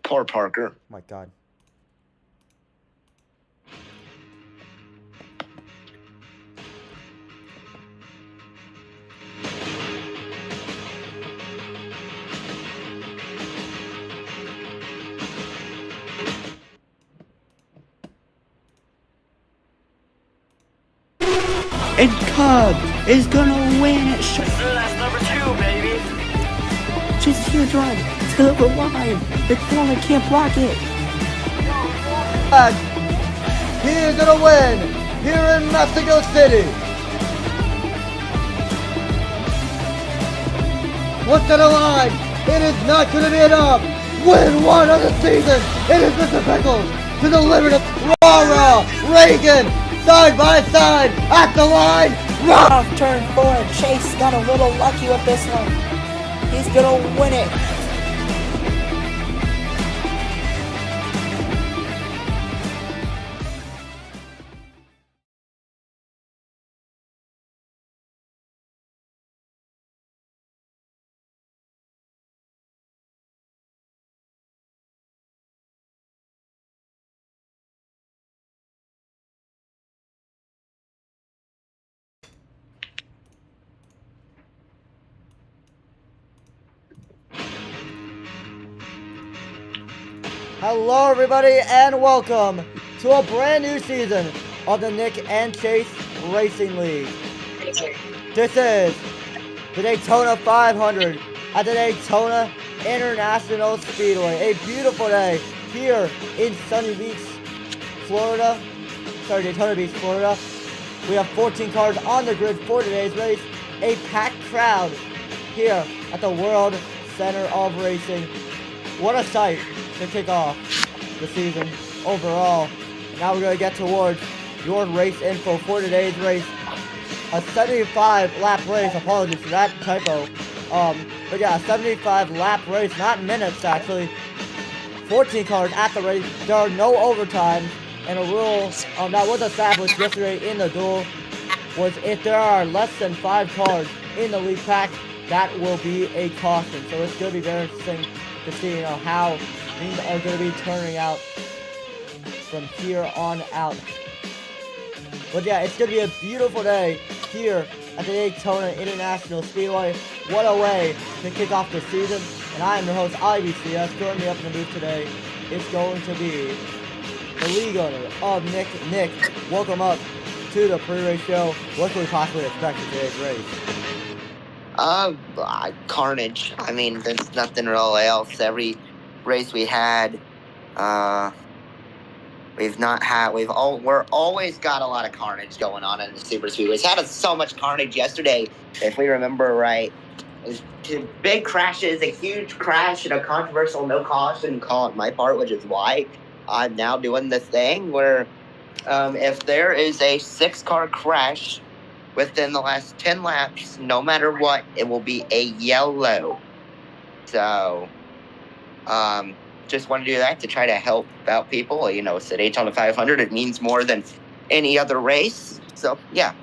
Poor Parker. Oh my God. And Cub is gonna win it. That's number 2, baby. Just here, drive to the line. Daytona can't block it. He is gonna win here in Mexico City. What's on the line? It is not gonna be enough. Win one of the season. It is Mr. Pickles to deliver to Rara Reagan side by side at the line. Off turn 4. Chase got a little lucky with this one. He's gonna win it. Hello everybody and welcome to a brand new season of the Nick and Chase Racing League. This is the Daytona 500 at the Daytona International Speedway. A beautiful day here in sunny Beach, Florida. Sorry, Daytona Beach, Florida. We have 14 cars on the grid for today's race. A packed crowd here at the World Center of Racing. What a sight to kick off the season overall. Now we're going to get towards your race info for today's race. A 75 lap race. Apologies for that typo. But yeah, a 75 lap race, not minutes actually. 14 cars at the race. There are no overtimes. And a rule that was established yesterday in the duel was if there are less than 5 cars in the lead pack, that will be a caution. So it's going to be very interesting to see, how things are going to be turning out from here on out. But yeah, it's going to be a beautiful day here at the Daytona International Speedway. What a way to kick off the season. And I am your host, IBCS. Joining me up in the booth today is going to be the league owner of Nick. Nick, welcome up to the pre-race show. What can we possibly expect in today's race? Carnage. I mean, there's nothing really else. Every race we had, we're always got a lot of carnage going on in the super speedways. Had so much carnage yesterday, if we remember right. Big crashes, a huge crash, and a controversial no caution call on my part, which is why I'm now doing the thing where, if there is a 6-car crash within the last 10 laps, no matter what, it will be a yellow. So, just want to do that to try to help out people. It's the Daytona 500. It means more than any other race. So, yeah.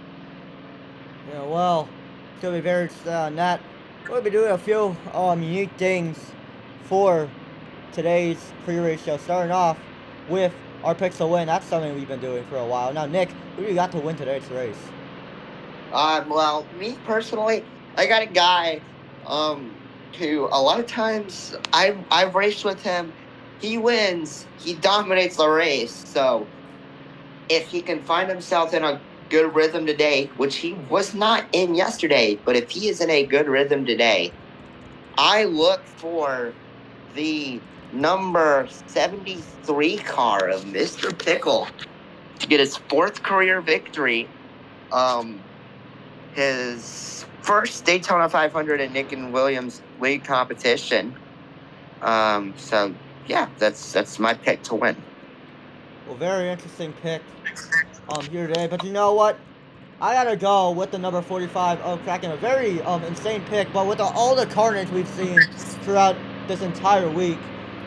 Yeah, well, it's going to be very interesting on that. We're going to be doing a few unique things for today's pre-race show. Starting off with our picks to win. That's something we've been doing for a while. Now, Nick, who do you got to win today's race? Well, me personally, I got a guy, who a lot of times I've raced with him. He wins. He dominates the race. So if he can find himself in a good rhythm today, which he was not in yesterday, but if he is in a good rhythm today, I look for the number 73 car of Mr. Pickle to get his 4th career victory. His first Daytona 500 and Nick and Williams league competition. So yeah, that's my pick to win. Well, very interesting pick here today. But you know what? I gotta go with the number 45 of Kraken. A very insane pick, but with all the carnage we've seen throughout this entire week,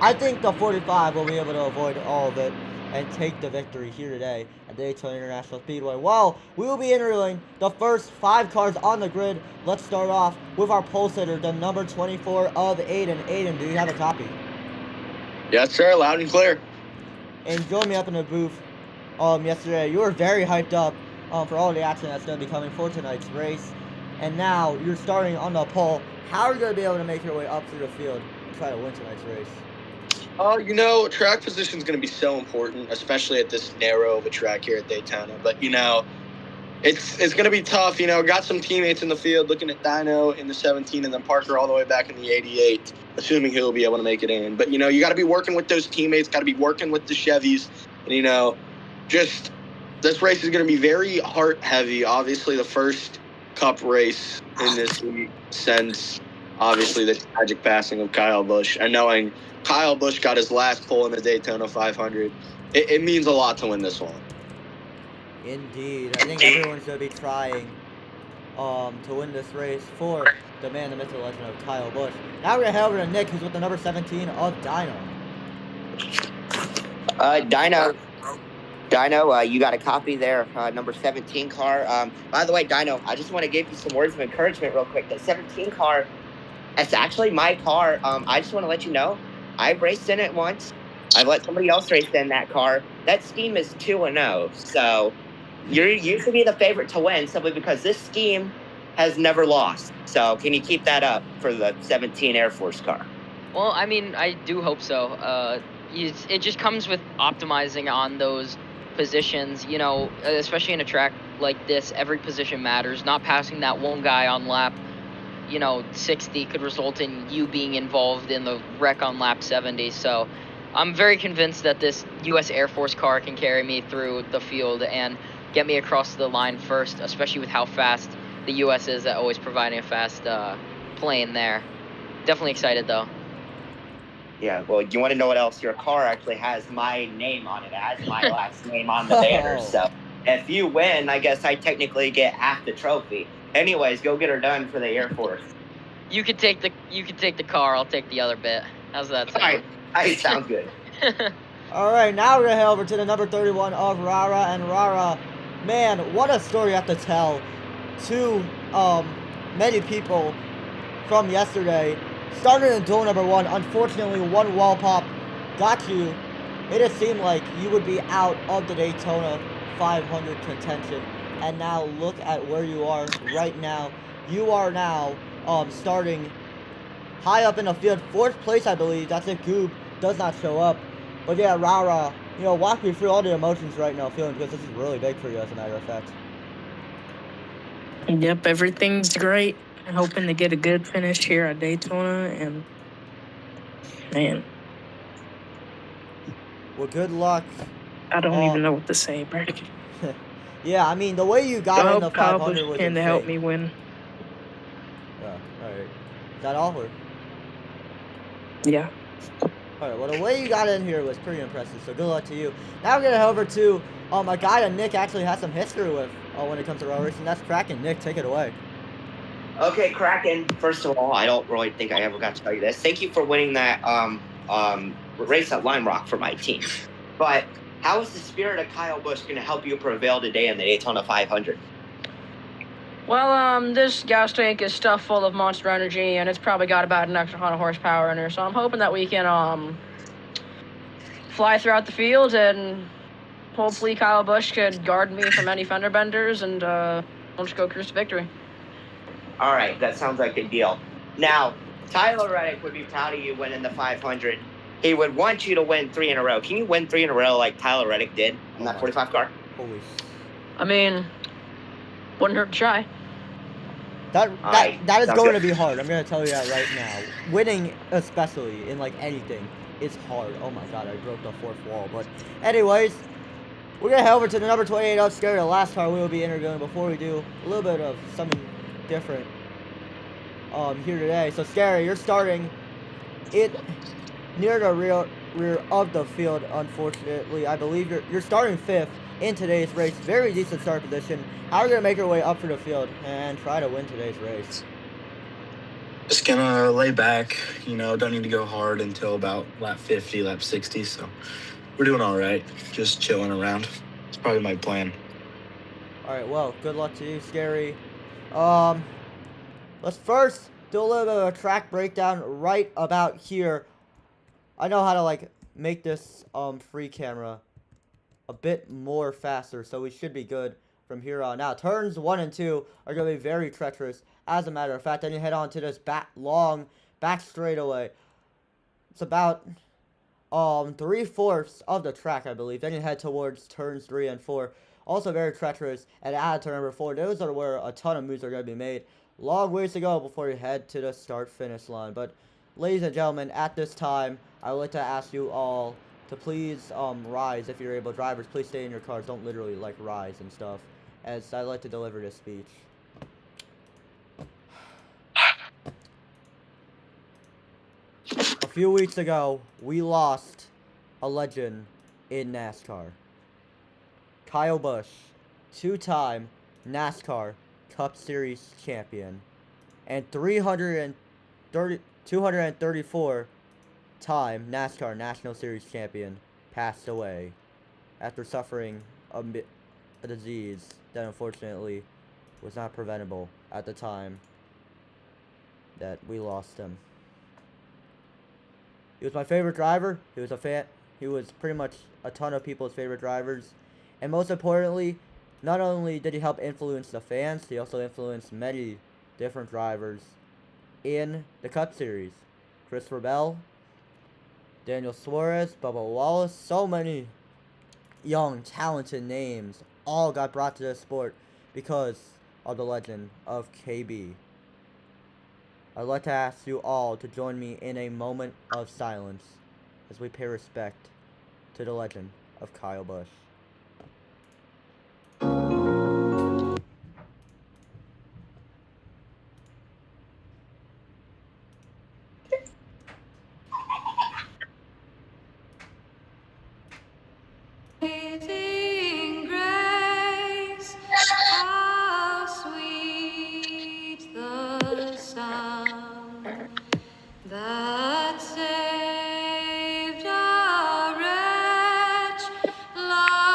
I think the 45 will be able to avoid all of it and take the victory here today at the Daytona International Speedway. Well, we will be interviewing the first 5 cars on the grid. Let's start off with our pole sitter, the number 24 of Aiden. Aiden, do you have a copy? Yes, sir. Loud and clear. And you joined me up in the booth yesterday. You were very hyped up for all the action that's going to be coming for tonight's race. And now you're starting on the pole. How are you going to be able to make your way up through the field and try to win tonight's race? Track position is going to be so important, especially at this narrow of a track here at Daytona. But, it's going to be tough. Got some teammates in the field looking at Dino in the 17 and then Parker all the way back in the 88, assuming he'll be able to make it in. But, you got to be working with those teammates, got to be working with the Chevys. And, just this race is going to be very heart heavy. Obviously, the first Cup race in this league since, obviously, the tragic passing of Kyle Busch. And knowing Kyle Busch got his last pole in the Daytona 500, it means a lot to win this one. Indeed. I think everyone's going to be trying to win this race for the man, the myth, the legend of Kyle Busch. Now we're going to head over to Nick, who's with the number 17 of Dino. Dino, you got a copy there, number 17 car. By the way, Dino, I just want to give you some words of encouragement real quick. The 17 car, it's actually my car. I just want to let you know, I've raced in it once. I've let somebody else race in that car. That scheme is 2-0. So you used to be the favorite to win simply because this scheme has never lost. So can you keep that up for the 17 Air Force car? Well, I mean, I do hope so. It just comes with optimizing on those positions, especially in a track like this. Every position matters. Not passing that one guy on lap 60 could result in you being involved in the wreck on lap 70. So I'm very convinced that this U.S. Air Force car can carry me through the field and get me across the line first, especially with how fast the U.S. is at always providing a fast plane there. Definitely excited, though. Yeah, well, you want to know what else? Your car actually has my name on it. It has my last name on the banner. So if you win, I guess I technically get half the trophy. Anyways, go get her done for the Air Force. You could take the car. I'll take the other bit. How's that sound? All right, sounds good. All right, now we're going to head over to the number 31 of Rara. And Rara, man, what a story you have to tell to many people from yesterday. Started in duel number 1. Unfortunately, one wall pop got you. It just seemed like you would be out of the Daytona 500 contention. And now look at where you are right now. You are now starting high up in the field. 4th place, I believe. That's if Goob does not show up. But yeah, Rara, walk me through all the emotions right now, feeling, because this is really big for you, as a matter of fact. Yep, everything's great. I'm hoping to get a good finish here at Daytona, and man, well, good luck. I don't even know what to say, Brady. Yeah, I mean, the way you got in the 500 was insane. To help me win. Yeah, all right. Is that all? Or? Yeah. All right, well, the way you got in here was pretty impressive, so good luck to you. Now we're going to head over to a guy that Nick actually has some history with when it comes to road racing. That's Kraken. Nick, take it away. Okay, Kraken, first of all, I don't really think I ever got to tell you this. Thank you for winning that race at Lime Rock for my team. But how is the spirit of Kyle Busch going to help you prevail today in the Daytona 500? Well, this gas tank is stuffed full of Monster Energy, and it's probably got about an extra 100 horsepower in there. So I'm hoping that we can fly throughout the field, and hopefully Kyle Busch could guard me from any fender benders, and we'll just go cruise to victory. All right, that sounds like a deal. Now, Tyler Reddick would be proud of you winning the 500. He would want you to win 3 in a row. Can you win 3 in a row like Tyler Reddick did in that 45 car? Holy. I mean, wouldn't hurt to try. That is going to be hard. I'm going to tell you that right now. Winning, especially in like anything, is hard. Oh my god, I broke the 4th wall. But anyways, we're going to head over to the number 28 of Scary, the last car we will be interviewing before we do a little bit of something different here today. So Scary, you're starting it near the rear of the field. Unfortunately, I believe you're starting 5th in today's race. Very decent start position. How are you gonna make your way up for the field and try to win today's race? Just gonna lay back, don't need to go hard until about lap 50, lap 60, so we're doing all right. Just chilling around. It's probably my plan. All right, well, good luck to you, Scary. Let's first do a little bit of a track breakdown right about here. I know how to make this free camera a bit more faster, so we should be good from here on out. Turns 1 and 2 are going to be very treacherous. As a matter of fact, then you head on to this long back straightaway. It's about 3/4 of the track, I believe. Then you head towards turns 3 and 4. Also very treacherous. And at turn number 4, those are where a ton of moves are going to be made. Long ways to go before you head to the start-finish line. But, ladies and gentlemen, at this time, I would like to ask you all to please rise if you're able. Drivers, please stay in your cars. Don't literally, like, rise and stuff. As I'd like to deliver this speech. A few weeks ago, we lost a legend in NASCAR. Kyle Busch, two-time NASCAR Cup Series champion, and 234-time NASCAR National Series champion, passed away after suffering a disease that unfortunately was not preventable at the time that we lost him. He was my favorite driver. He was a fan. He was pretty much a ton of people's favorite drivers. And most importantly, not only did he help influence the fans, he also influenced many different drivers in the Cup Series. Christopher Bell, Daniel Suarez, Bubba Wallace, so many young, talented names all got brought to the sport because of the legend of KB. I'd like to ask you all to join me in a moment of silence as we pay respect to the legend of Kyle Busch. Amazing grace, how sweet the sound that saved a wretch like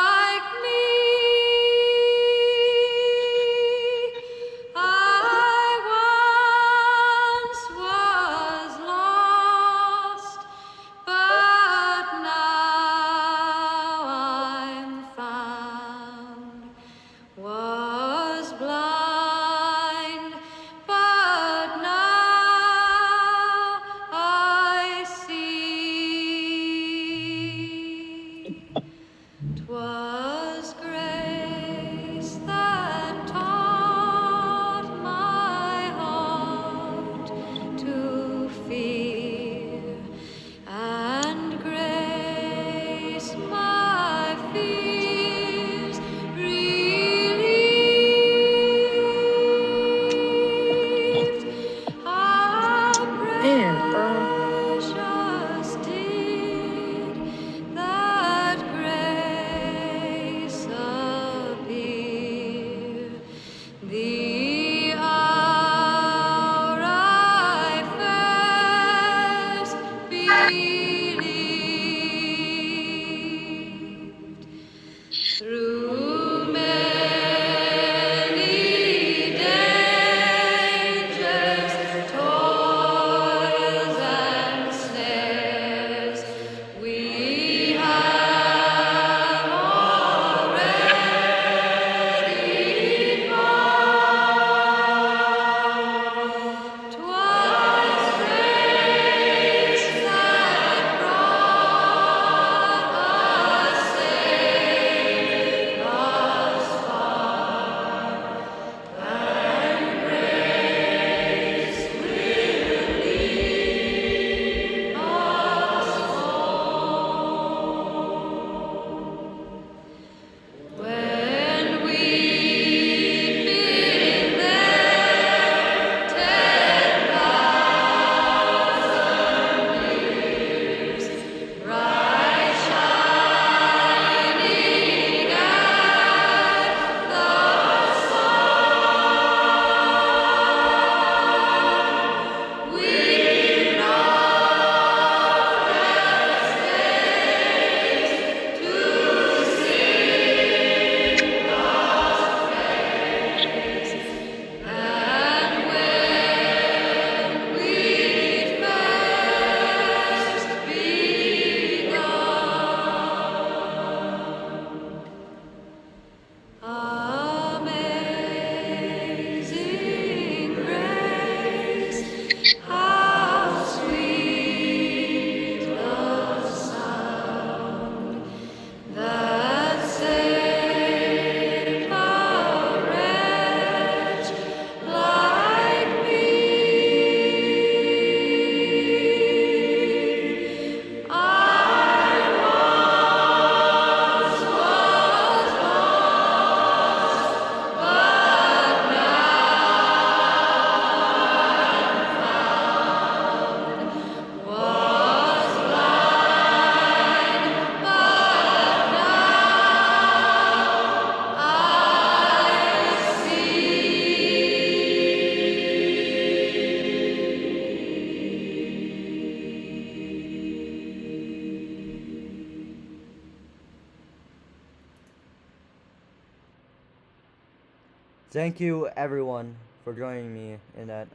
Thank you, everyone, for joining me in that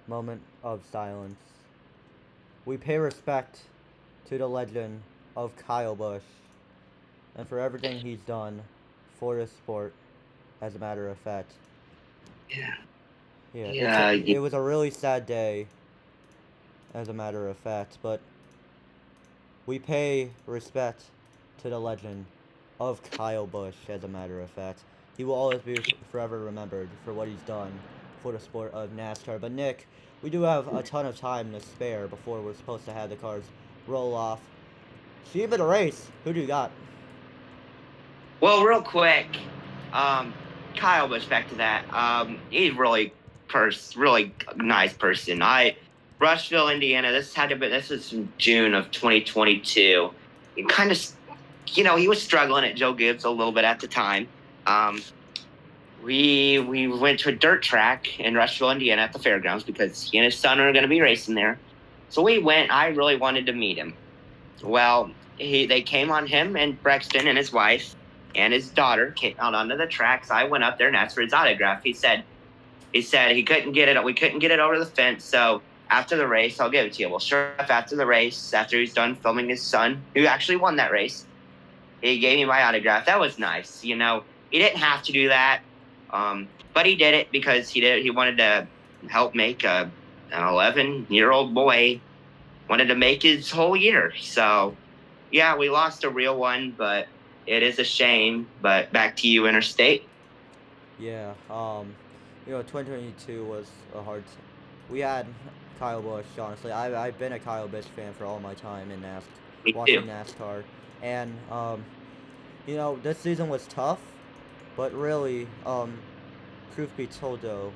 moment of silence. We pay respect to the legend of Kyle Busch and for everything he's done for this sport, as a matter of fact. Yeah, it was a really sad day, as a matter of fact, but we pay respect to the legend of Kyle Busch, as a matter of fact. He will always be forever remembered for what he's done for the sport of NASCAR. But Nick, we do have a ton of time to spare before we're supposed to have the cars roll off. Team of the race, who do you got? Well, real quick, Kyle Busch, back to that. He's really nice person. Rushville, Indiana. This was in June of 2022. He kind of, he was struggling at Joe Gibbs a little bit at the time. We went to a dirt track in Rushville, Indiana at the fairgrounds because he and his son are going to be racing there. So we went. I really wanted to meet him. Well, they came on him and Brexton and his wife and his daughter came out onto the tracks. I went up there and asked for his autograph. He said he couldn't get it. We couldn't get it over the fence. So after the race, I'll give it to you. Well, sure enough, after the race, after he's done filming his son, who actually won that race, he gave me my autograph. That was nice. He didn't have to do that, but he did it because he wanted to help make an 11-year-old boy wanted to make his whole year. So, yeah, we lost a real one, but it is a shame. But back to you, Interstate. Yeah, 2022 was a hard. We had Kyle Busch. Honestly, I've been a Kyle Busch fan for all my time in watching NASCAR, and this season was tough, but really, truth be told, though,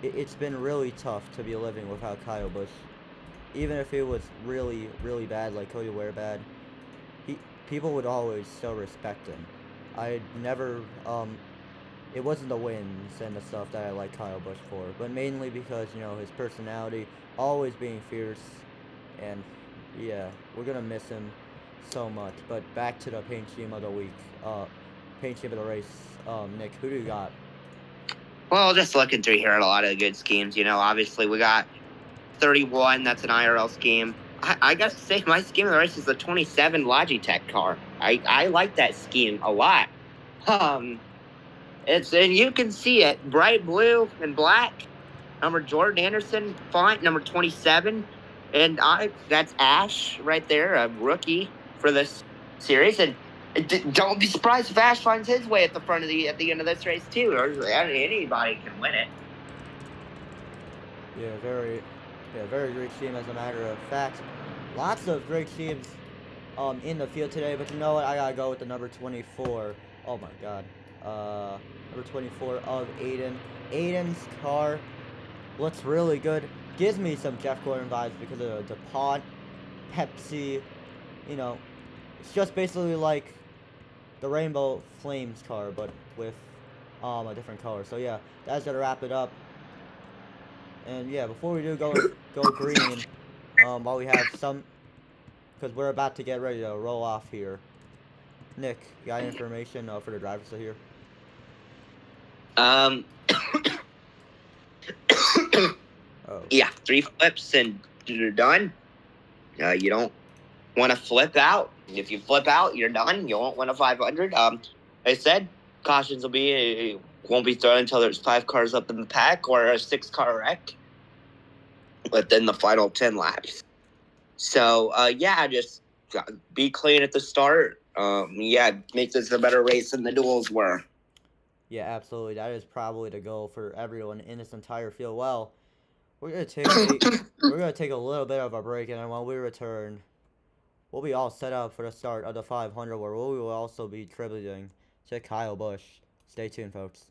it's been really tough to be living without Kyle Busch. Even if it was really, really bad, like Cody Ware bad, people would always still respect him. I never, it wasn't the wins and the stuff that I like Kyle Busch for, but mainly because, his personality, always being fierce, and, yeah, we're gonna miss him so much. But back to the paint scheme of the week, paint scheme of the race, Nick, who do you got? Well, just looking through here at a lot of the good schemes, obviously we got 31, that's an IRL scheme. I got to say, my scheme of the race is the 27 Logitech car. I like that scheme a lot. And you can see it, bright blue and black, number Jordan Anderson font, number 27, and that's Ash right there, a rookie for this series. And don't be surprised if Ash finds his way at the end of this race too. Or anybody can win it. Yeah, very great team, as a matter of fact. Lots of great teams in the field today, but you know what? I gotta go with the number 24. Oh my god. Number 24 of Aiden. Aiden's car looks really good. Gives me some Jeff Gordon vibes because of the DuPont, Pepsi. It's just basically like the Rainbow Flames car, but with a different color. So yeah, that's gonna wrap it up. And yeah, before we do go green, while we have some, because we're about to get ready to roll off here. Nick, you got any information for the drivers here? Yeah, 3 flips and you're done. You don't want to flip out. If you flip out, you're done. You won't win a 500. I said cautions won't be thrown until there's 5 cars up in the pack or a 6-car wreck within the final 10 laps. So, just be clean at the start. Make this a better race than the duels were. Yeah, absolutely. That is probably the goal for everyone in this entire field. Well, we're gonna take a little bit of a break, and then when we return, we'll be all set up for the start of the 500, where we will also be tributing to Kyle Busch. Stay tuned, folks.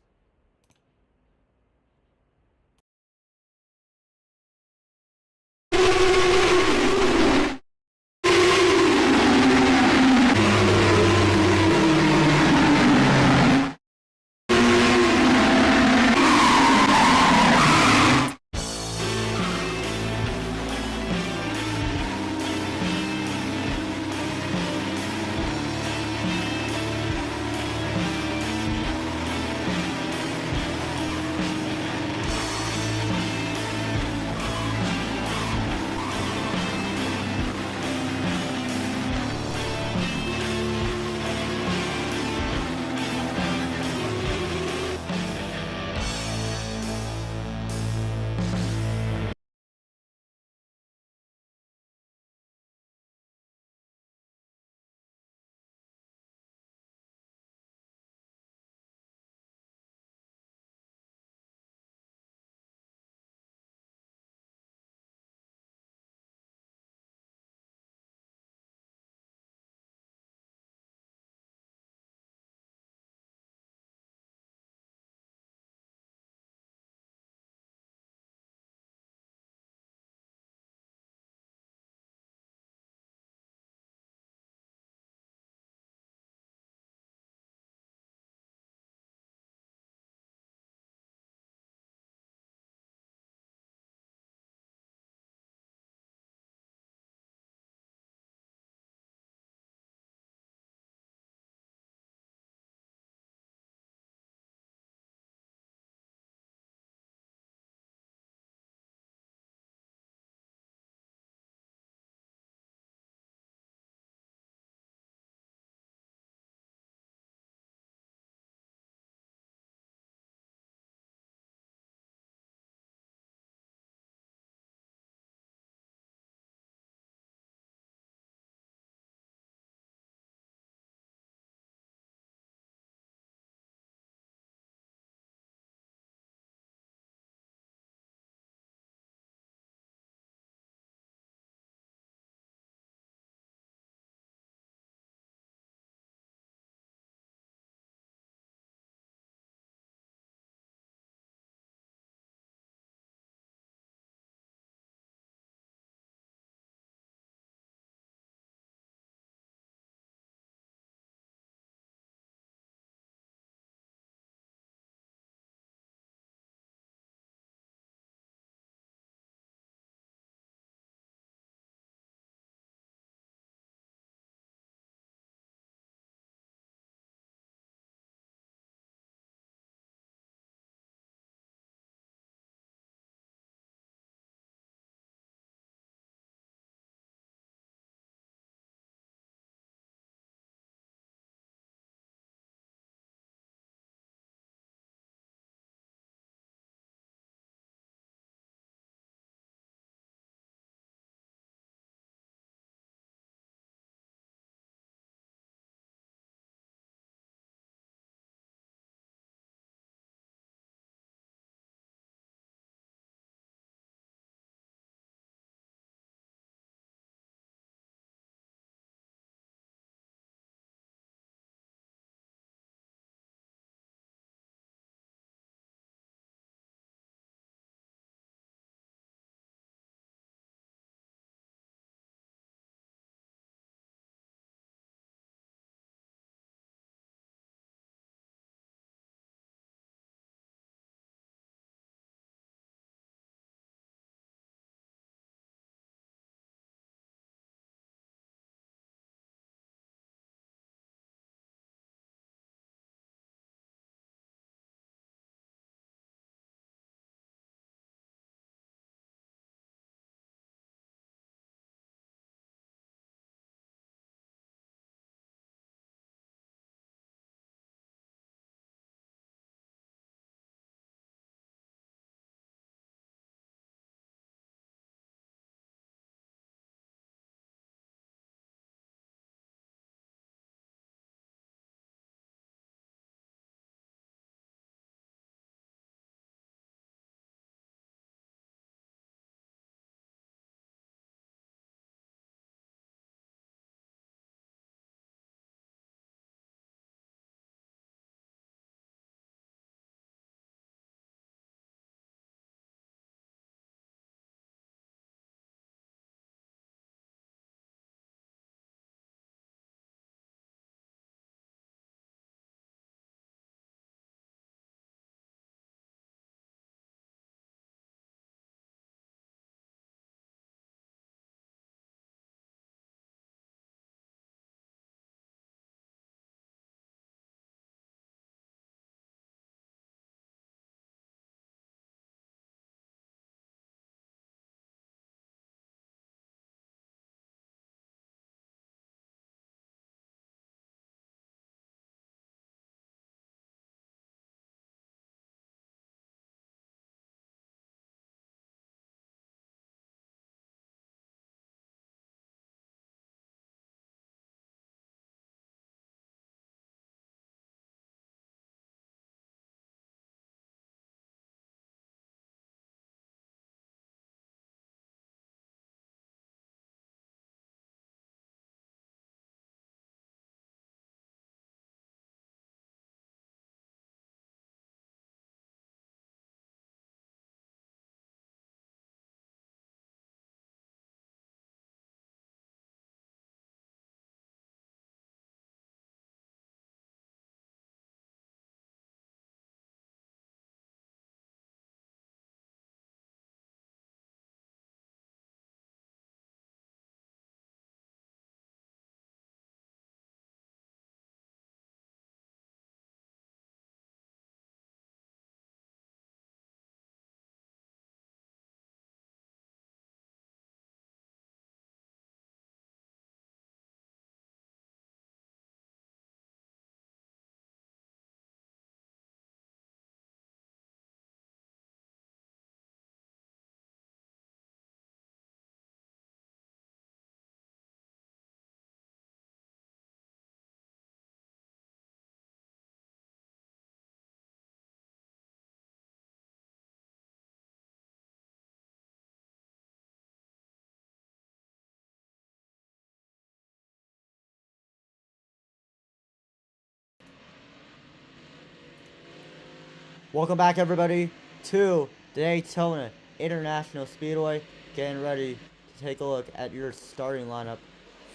Welcome back, everybody, to Daytona International Speedway. Getting ready to take a look at your starting lineup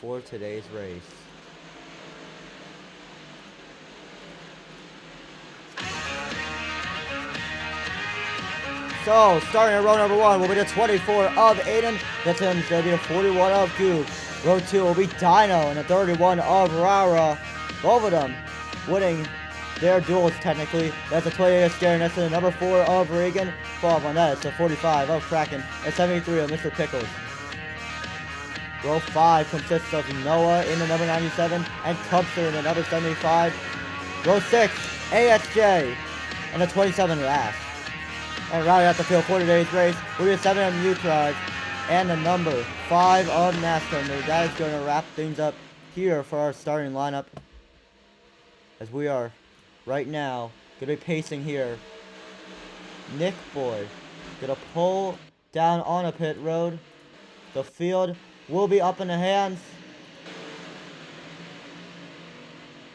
for today's race. So, starting at row number 1 will be the 24 of Aiden. That's him, going to be the 41 of Goop. Row 2 will be Dino and the 31 of Rara. Both of them winning their duels, technically. That's the 28 of Scary. That's the number 4 of Regan. Follow up on that, it's the 45 of Kraken. And 73 of Mr. Pickles. Row 5 consists of Noah in the number 97 and Cubster in the number 75. Row 6, ASJ and the 27 Rash. And rounding out the field for today's race, we have 7 of Mutraj and the number 5 of NASCAR. And that is going to wrap things up here for our starting lineup, as we are right now going to be pacing here. Nick Boy going to pull down on a pit road. The field will be up in the hands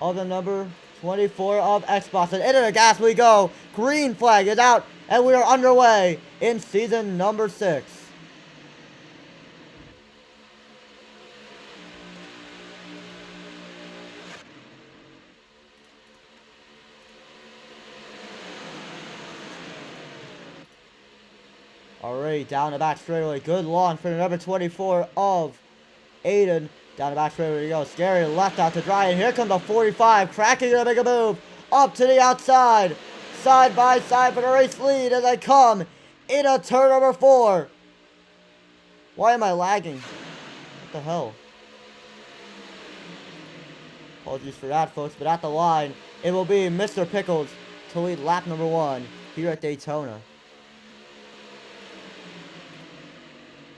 of the number 24 of Xbox. And into the gas we go. Green flag is out. And we are underway in season number 6. Already down the back straightaway. Good launch for the number 24 of Aiden. Down the back straightaway we go. Scary left out to dry. And here comes the 45. Cracking to make a move. Up to the outside. Side by side for the race lead as I come into turn number 4. Why am I lagging? What the hell? Apologies for that, folks, but at the line, it will be Mr. Pickles to lead lap number 1 here at Daytona.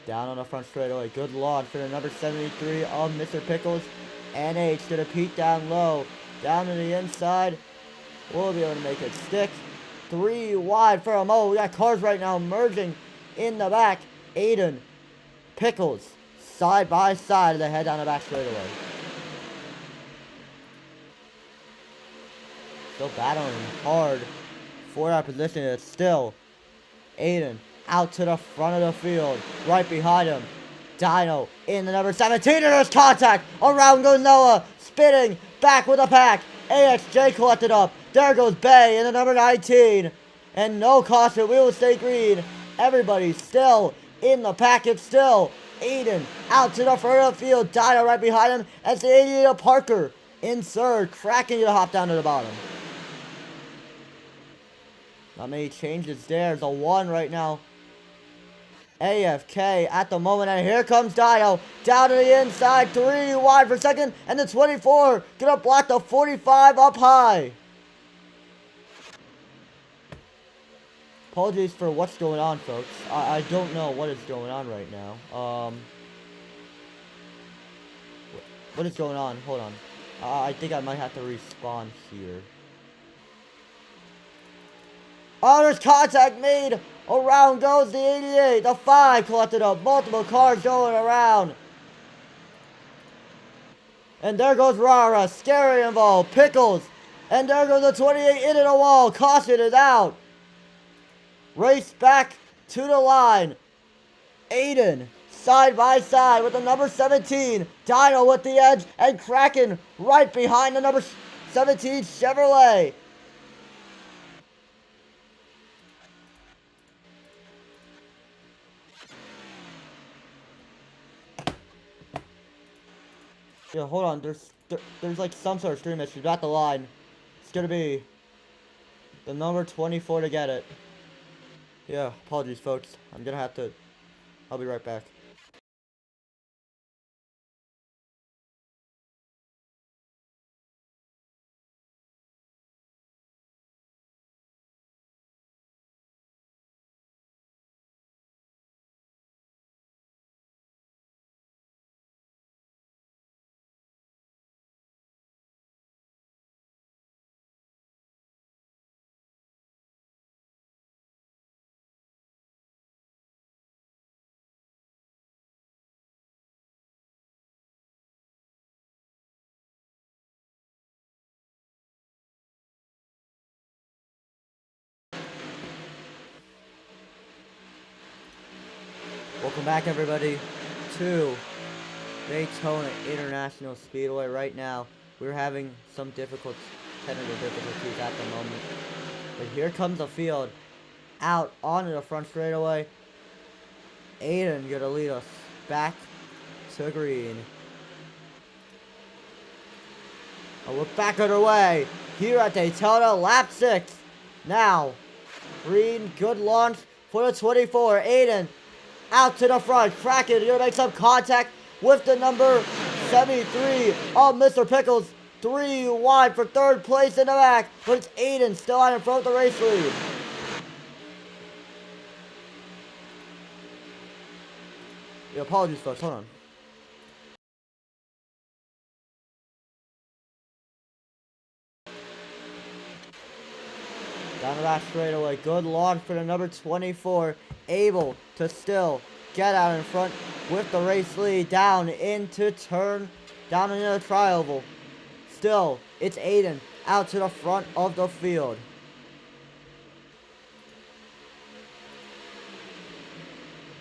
Down on the front straightaway. Good launch for the number 73 of Mr. Pickles. NH to the peak down low. Down to the inside. We'll be able to make it stick. 3 wide for a mo. We got cars right now merging in the back. Aiden, Pickles, side by side as they head down the back straightaway. Still battling hard for our position. It's still Aiden out to the front of the field. Right behind him, Dino in the number 17. And there's contact. Around goes Noah. Spinning back with a pack. AXJ collected up. There goes Bay in the number 19. And no caution. We will stay green. Everybody's still in the packet. Still Aiden out to the front of the field. Dino right behind him. As the 88 of Parker in third. Cracking to hop down to the bottom. Not many changes there. There's a 1 right now. AFK at the moment, and here comes Dino down to the inside, 3 wide for second, and the 24 gonna block the 45 up high. Apologies for what's going on, folks. I don't know what is going on right now. What is going on? Hold on. I think I might have to respawn here. Oh, there's contact made. Around goes the 88. The 5 collected up. Multiple cars going around. And there goes Rara. Scary involved. Pickles. And there goes the 28 into the wall. Caution is out. Race back to the line. Aiden side by side with the number 17. Dino with the edge. And Kraken right behind the number 17 Chevrolet. Yeah, hold on. There's like some sort of stream issue at the line. It's gonna be the number 24 to get it. Yeah, apologies, folks. I'll be right back. Welcome back, everybody, to Daytona International Speedway. Right now, we're having some technical difficulties at the moment. But here comes the field out onto the front straightaway. Aiden gonna lead us back to green. And we're back underway here at Daytona, lap 6. Now, green, good launch for the 24. Aiden out to the front. Kraken gonna make some contact with the number 73 of Mr. Pickles. 3 wide for third place in the back. But it's Aiden still out in front of the race lead. Apologies, folks. Hold on. Down the back straightaway. Good launch for the number 24. Able to still get out in front with the race lead. Down into the tri-oval. Still, it's Aiden out to the front of the field.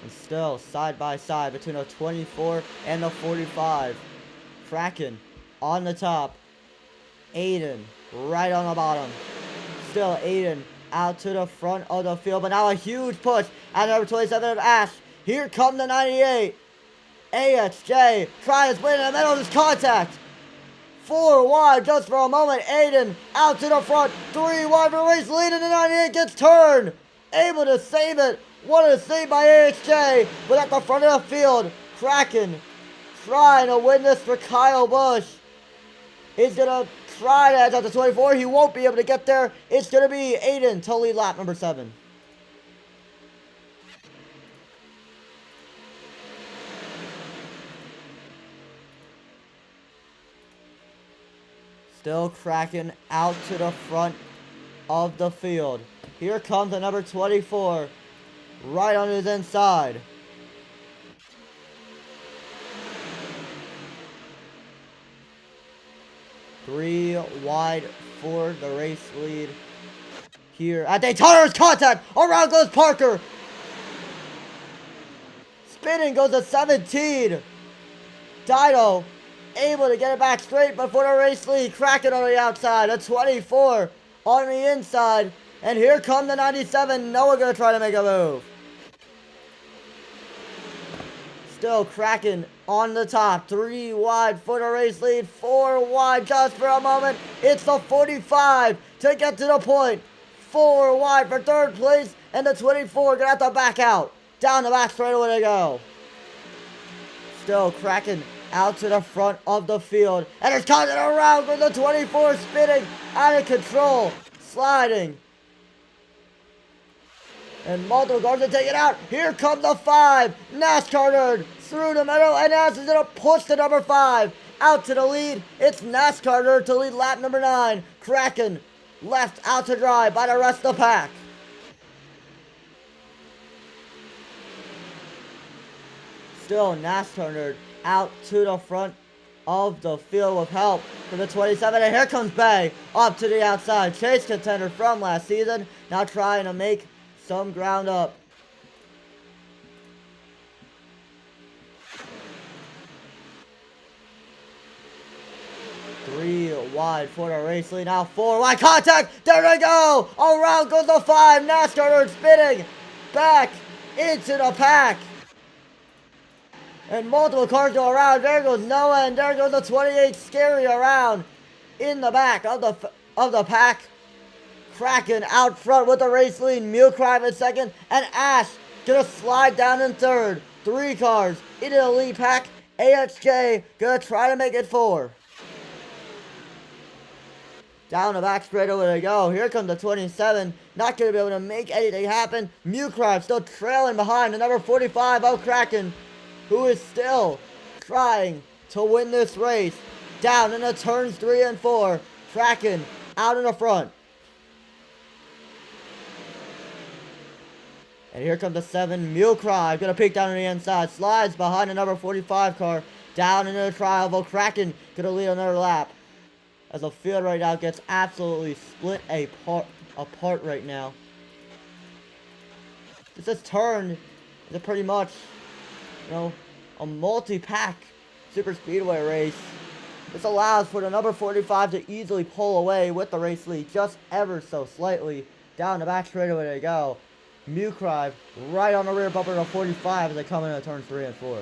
And still, side by side between the 24 and the 45. Kraken on the top. Aiden right on the bottom. Still Aiden out to the front of the field, but now a huge push at number 27 of Ash. Here come the 98. AHJ trying to split in the middle of this contact. 4 wide just for a moment. Aiden out to the front. 3 wide for race lead, and the 98 gets turned. Able to save it. What a save by AHJ, but at the front of the field, Kraken trying to win this for Kyle Busch. He's gonna try to edge out the 24. He won't be able to get there. It's gonna be Aiden to lead lap number 7. Still Kraken out to the front of the field. Here comes the number 24. Right on his inside. Three wide for the race lead. Here at Daytona's contact. Around goes Parker. Spinning goes to 17. Dido able to get it back straight before the race lead. Kraken on the outside. A 24 on the inside. And here come the 97. Noah gonna try to make a move. Still Kraken on the top. 3 wide for the race lead. 4 wide just for a moment. It's the 45 to get to the point. 4 wide for third place. And the 24 gonna have to back out. Down the back straightaway they go. Still Kraken out to the front of the field. And it's coming around for the 24 spinning out of control. Sliding. And multiple cars to take it out. Here comes the 5. NASCAR nerd through the middle. And Nash is going to push the number 5 out to the lead. It's NASCAR nerd to lead lap number 9. Kraken left out to dry by the rest of the pack. Still NASCAR nerd out to the front of the field with help from the 27. And here comes Bay up to the outside. Chase contender from last season. Now trying to make some ground up. Three wide for the race lead. Now 4 wide contact. There they go. Around goes the 5. NASCAR nerd spinning back into the pack. And multiple cars go around. There goes Noah, and there goes the 28 Scary around in the back of the pack. Kraken out front with the race lead. Mulecry in second. And Ash gonna slide down in third. 3 cars into the lead pack. AHJ gonna try to make it 4. Down the back straightaway they go. Here comes the 27. Not gonna be able to make anything happen. Mulecry still trailing behind the number 45 of Kraken, who is still trying to win this race. Down in the turns 3 and 4. Kraken out in the front. And here comes the 7, Mulecry, gonna peek down on the inside, slides behind the number 45 car, down into the tri-oval. Kraken gonna lead another lap. As the field right now gets absolutely split apart right now. This is turned into pretty much you know, a multi-pack super speedway race. This allows for the number 45 to easily pull away with the race lead just ever so slightly. Down the back straightaway they go. Mucrive right on the rear bumper of 45 as they come into turns 3 and 4.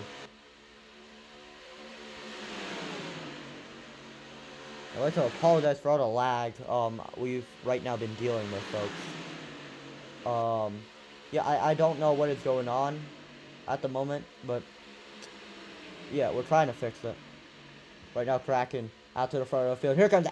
I'd like to apologize for all the lag we've right now been dealing with, folks. Yeah, I don't know what is going on at the moment, but yeah, we're trying to fix it. Right now, Kraken out to the front of the field. Here comes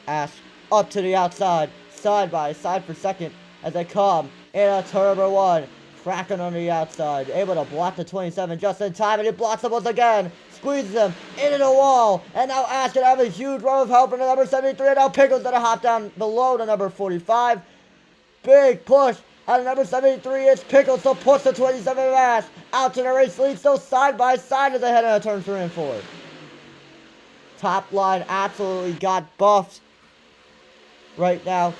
Ash up to the outside, side by side for second as they come in a turbo 1. Kraken on the outside, able to block the 27 just in time, and he blocks him once again. Squeezes him into the wall, and now Ash can have a huge run of help from the number 73, and now Pickles gonna hop down below the number 45. Big push at number 73. It's Pickles to push the 27 of Ash out to the race lead, still side by side as they head into turn 3 and 4. Top line absolutely got buffed right now.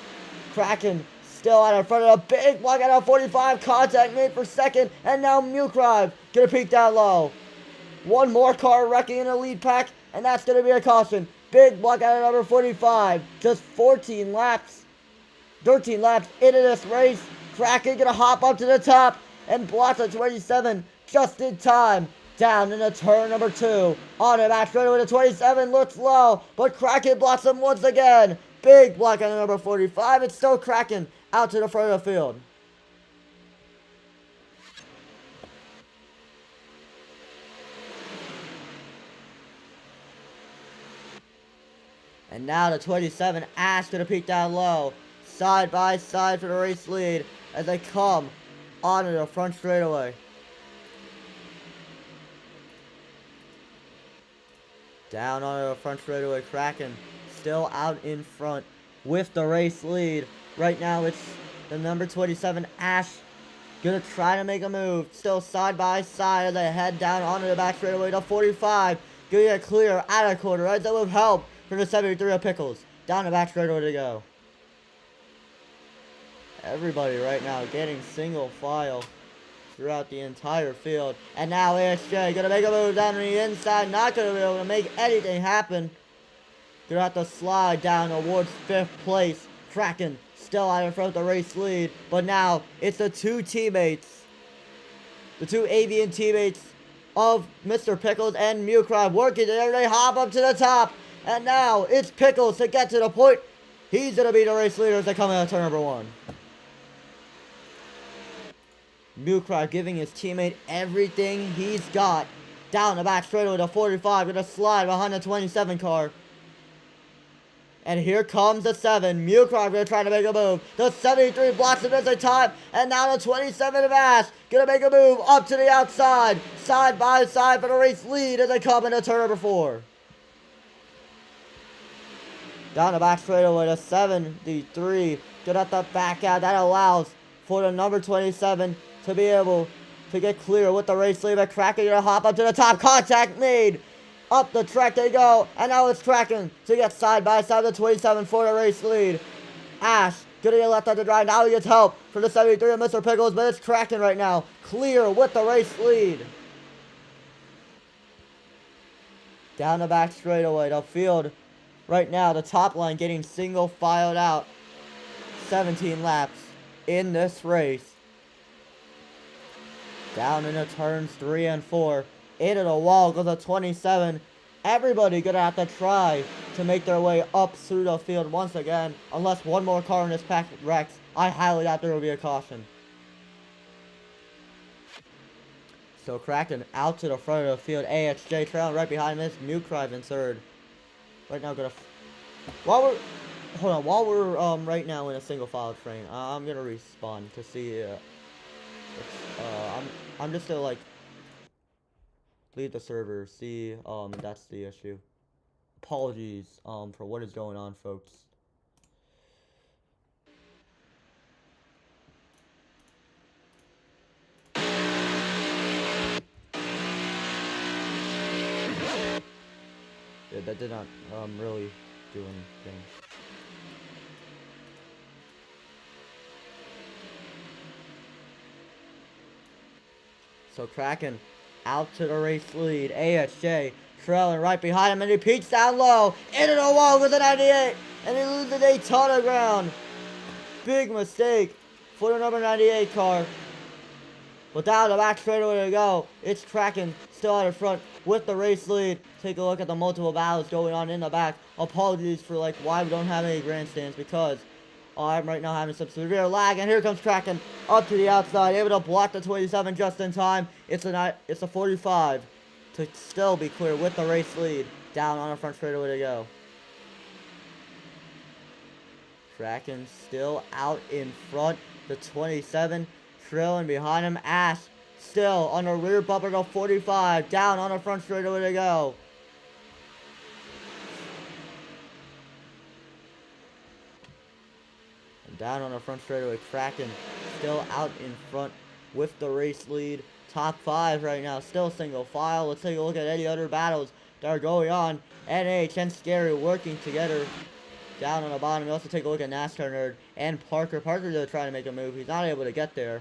Kraken still out in front of a big block out of 45. Contact made for second. And now Mucrive gonna peek down low. One more car wrecking in the lead pack, and that's gonna be a caution. Big block out of number 45. Just 13 laps into this race. Kraken gonna hop up to the top and block the 27 just in time. Down into turn number 2. On the back straightaway with the 27. Looks low, but Kraken blocks him once again. Big block on the number 45. It's still Kraken out to the front of the field. And now the 27. Ash gonna peek down low. Side by side for the race lead as they come onto the front straightaway. Down onto the front straightaway, Kraken still out in front with the race lead. Right now it's the number 27, Ash, gonna try to make a move. Still side by side as they head down onto the back straightaway to 45. Gonna get clear out of corner, right there with help from the 73 of Pickles. Down the back straightaway to go. Everybody right now getting single file throughout the entire field. And now ASJ gonna make a move down the inside. Not gonna be able to make anything happen. Gonna have to slide down towards 5th place. Kraken still out in front of the race lead. But now it's the two teammates. The two avian teammates of Mr. Pickles and Mucrive working together. They hop up to the top. And now it's Pickles to get to the point. He's gonna be the race leader as they come into turn number 1. Mucrive giving his teammate everything he's got. Down the back straightaway to 45. Gonna slide behind the 27 car. And here comes the 7. Mucrive gonna try to make a move. The 73 blocks him as they time. And now the 27 of Ash gonna make a move up to the outside. Side by side for the race lead as they come into turn number 4. Down the back straightaway to 73. Gonna have to back out. That allows for the number 27 to be able to get clear with the race lead. But Kraken gonna hop up to the top. Contact made. Up the track they go. And now it's Kraken to get side by side the 27 for the race lead. Ash gonna get left on the drive. Now he gets help from the 73 of Mr. Pickles. But it's Kraken right now. Clear with the race lead. Down the back straightaway. The field right now. The top line getting single filed out. 17 laps in this race. Down into turns 3 and 4. Into the wall goes a 27. Everybody gonna have to try to make their way up through the field once again. Unless one more car in this pack wrecks, I highly doubt there will be a caution. So Kraken out to the front of the field. AXJ trailing right behind him. It's Mucrive in third. Right now gonna... While we're right now in a single file train, I'm gonna respawn to see I'm just gonna like leave the server, see that's the issue. Apologies for what is going on, folks. Yeah, that did not really do anything. So Kraken out to the race lead. ASJ trailing right behind him, and he peaks down low into the wall with a 98, and he loses the Daytona ground. Big mistake for the number 98 car. But down the back straightaway to go. It's Kraken still out in front with the race lead. Take a look at the multiple battles going on in the back. Apologies for why we don't have any grandstands, because I'm right now having some severe lag. And here comes Kraken up to the outside, able to block the 27 just in time. It's a 45 to still be clear with the race lead. Down on the front straightaway to go. Kraken still out in front. The 27 trailing behind him. Ash still on the rear bumper to 45. Down on the front straightaway to go. And down on the front straightaway, Kraken still out in front with the race lead. Top 5 right now, still single file. Let's take a look at any other battles that are going on. NH and Scary working together. Down on the bottom, we also take a look at NASCAR Nerd and Parker. Parker's still trying to make a move. He's not able to get there.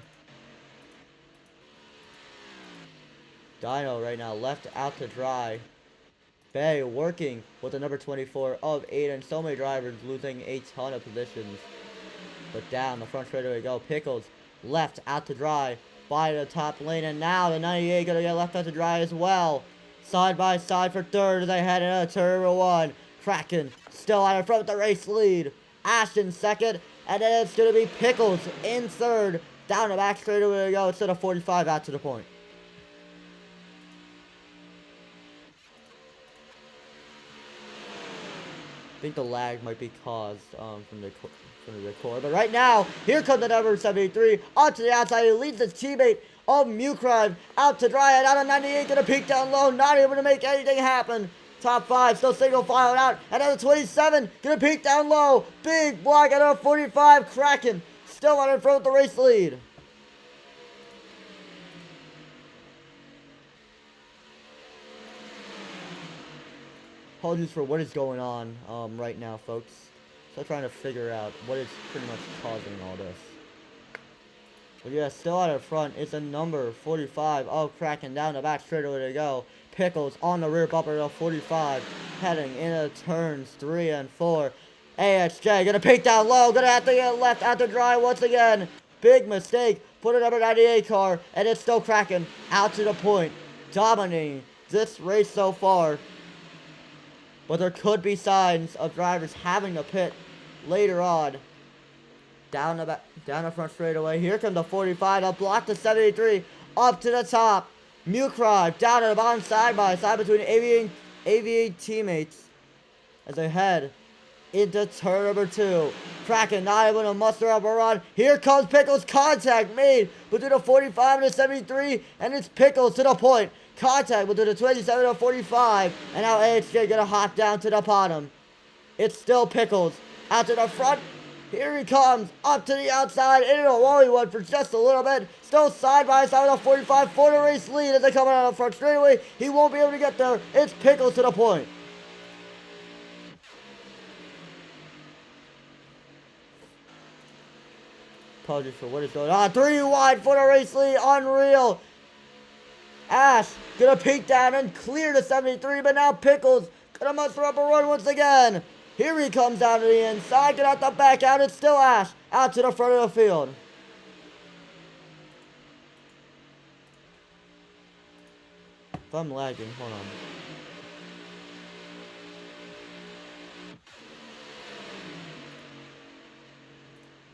Dino right now left out to dry. Bay working with the number 24 of Aiden. So many drivers losing a ton of positions. But down the front straightaway we go. Pickles left out to dry by the top lane. And now the 98 going to get left out to dry as well. Side by side for third as they head into turn 1. Kraken still out in front with the race lead. Ashton second. And then it's going to be Pickles in third. Down the back straightaway we go. Instead of 45 out to the point. I think the lag might be caused from the record. But right now, here comes the number 73 onto the outside. He leads his teammate of Mucrive out to dry, and out of 98 gonna peek down low, not able to make anything happen. Top 5 still single filing out. Another 27 gonna peek down low. Big block out of 45. Kraken still out in front with the race lead. Apologies for what is going on right now, folks. Still trying to figure out what is pretty much causing all this. But yeah, still out in front is a number 45 of Kraken down the back straightaway to go. Pickles on the rear bumper of 45, heading into turns 3 and 4. AHJ gonna peek down low, gonna have to get left out to dry once again. Big mistake for the number 98 car, and it's still Kraken out to the point, dominating this race so far. But there could be signs of drivers having to pit later on. Down the front straightaway. Here comes the 45. They'll block the 73 up to the top. Mucrive down to the bottom, side by side between AV teammates as they head into turn number 2. Kraken not able to muster up a run. Here comes Pickles. Contact made between the 45 and the 73, and it's Pickles to the point. Contact between the 27 and 45, and now AHJ gonna hop down to the bottom. It's still Pickles out to the front. Here he comes up to the outside into the wally one for just a little bit. Still side by side with a 45 for the race lead as they come out of the front straightaway. He won't be able to get there. It's Pickles to the point. Apologies for what is going on. 3 wide for the race lead. Unreal. Ash gonna peek down and clear the 73, but now Pickles gonna muster up a run once again. Here he comes down to the inside, gonna have to back out. It's still Ash out to the front of the field. If I'm lagging, hold on.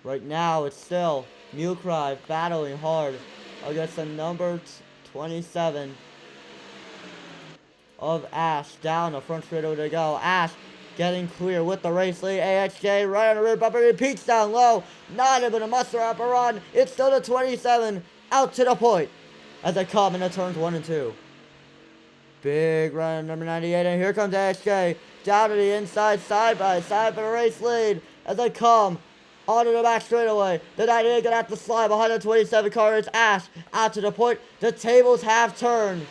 Right now, it's still Mucrive battling hard against the number 27 of Ash. Down the front straightaway to go. Ash getting clear with the race lead. AHJ right on the rear bumper. He peaks down low. Not able to muster up a run. It's still the 27 out to the point as they come into turns 1 and 2. Big run number 98, and here comes AHJ down to the inside, side by side for the race lead as they come onto the back straightaway. The 98 gonna have to slide behind the 27 car. It's Ash out to the point. The tables have turned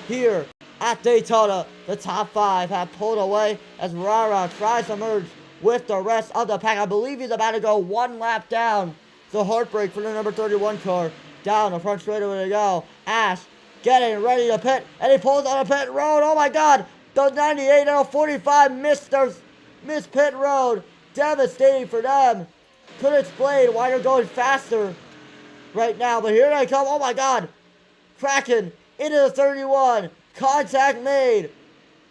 here at Daytona. The top 5 have pulled away as Rara tries to merge with the rest of the pack. I believe he's about to go 1 lap down. The heartbreak for the number 31 car. Down the front straightaway to go. Ash getting ready to pit, and he pulls on a pit road. Oh my God, the 98 and a 45 missed pit road. Devastating for them. Couldn't explain why they're going faster right now, but here they come. Oh my God, cracking into the 31. Contact made.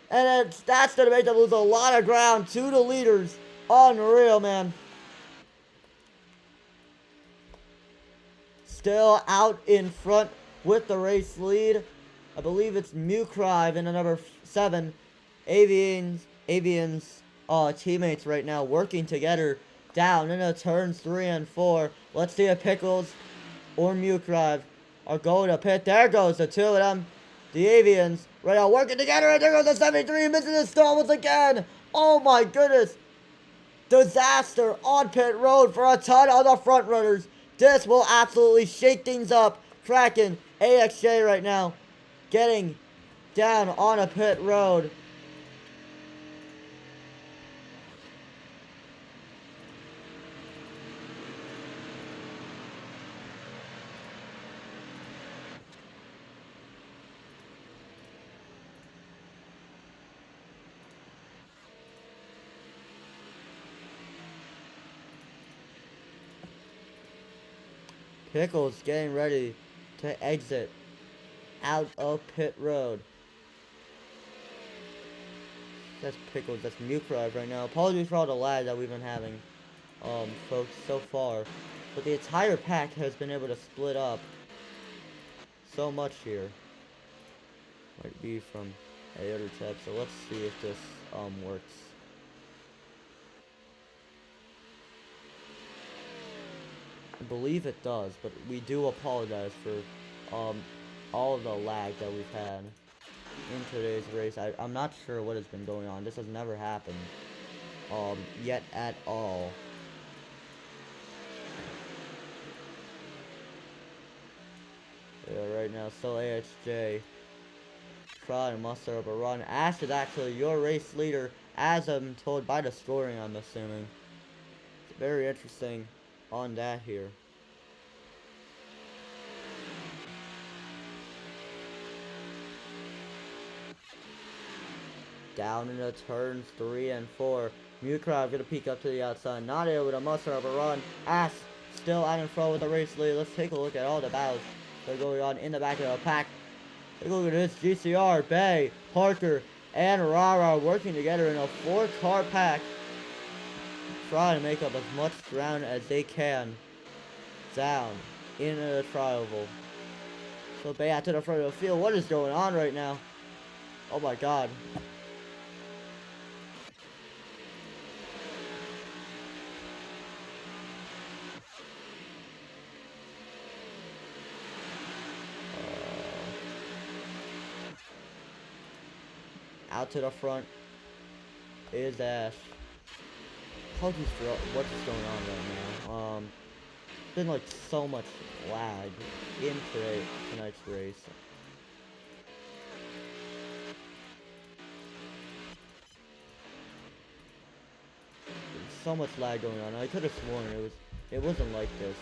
And that's going to make them lose a lot of ground to the leaders. Unreal, man. Still out in front with the race lead. I believe it's Mucrive in the number 7. Avian's teammates right now working together down into turns 3 and 4. Let's see if Pickles or Mucrive are going to pit. There goes the two of them. The Avians right now working together, and there goes the 73, missing the stall once again. Oh my goodness. Disaster on pit road for a ton of the front runners. This will absolutely shake things up. Kraken, AXJ right now, getting down on a pit road. Pickles getting ready to exit out of pit road. That's Pickles, that's Mucrive right now. Apologies for all the lag that we've been having, folks, so far. But the entire pack has been able to split up so much here. Might be from a other tab, so let's see if this, works. I believe it does, but we do apologize for all the lag that we've had in today's race. I'm not sure what has been going on. This has never happened yet at all. Yeah, right now, still AHJ trying to muster up a run. Ash is actually your race leader, as I'm told by the scoring, I'm assuming. It's very interesting on that here. Down into turns 3 and 4. Mucrive gonna peek up to the outside, not able to muster up a run. Ash still out in front with the race lead. Let's take a look at all the battles that are going on in the back of the pack. Take a look at this. GCR, Bay, Parker, and Rara working together in a 4-car pack, trying to make up as much ground as they can down into the tri-oval. So Bay out to the front of the field. What is going on right now? Oh my God. Out to the front is Ash. Apologies for what's going on right now. Been like so much lag in tonight's race. There's so much lag going on. I could have sworn it wasn't like this.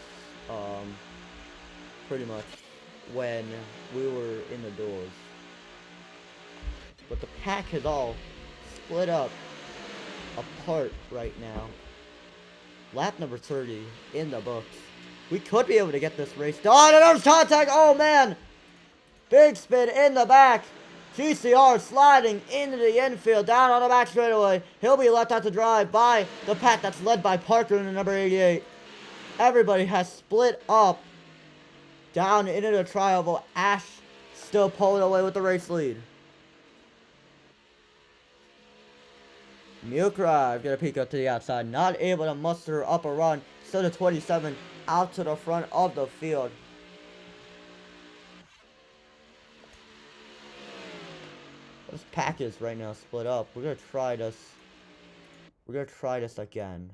Pretty much when we were in the doors. But the pack has all split up apart right now. Lap number 30 in the books. We could be able to get this race done. And there's contact. Oh man. Big spin in the back. GCR sliding into the infield down on the back straightaway. He'll be left out to drive by the pack that's led by Parker in the number 88. Everybody has split up down into the tri-oval. Ash still pulling away with the race lead. Mucrive gonna peek up to the outside, not able to muster up a run. Still the 27 out to the front of the field. This pack is right now split up. We're gonna try this. We're gonna try this again.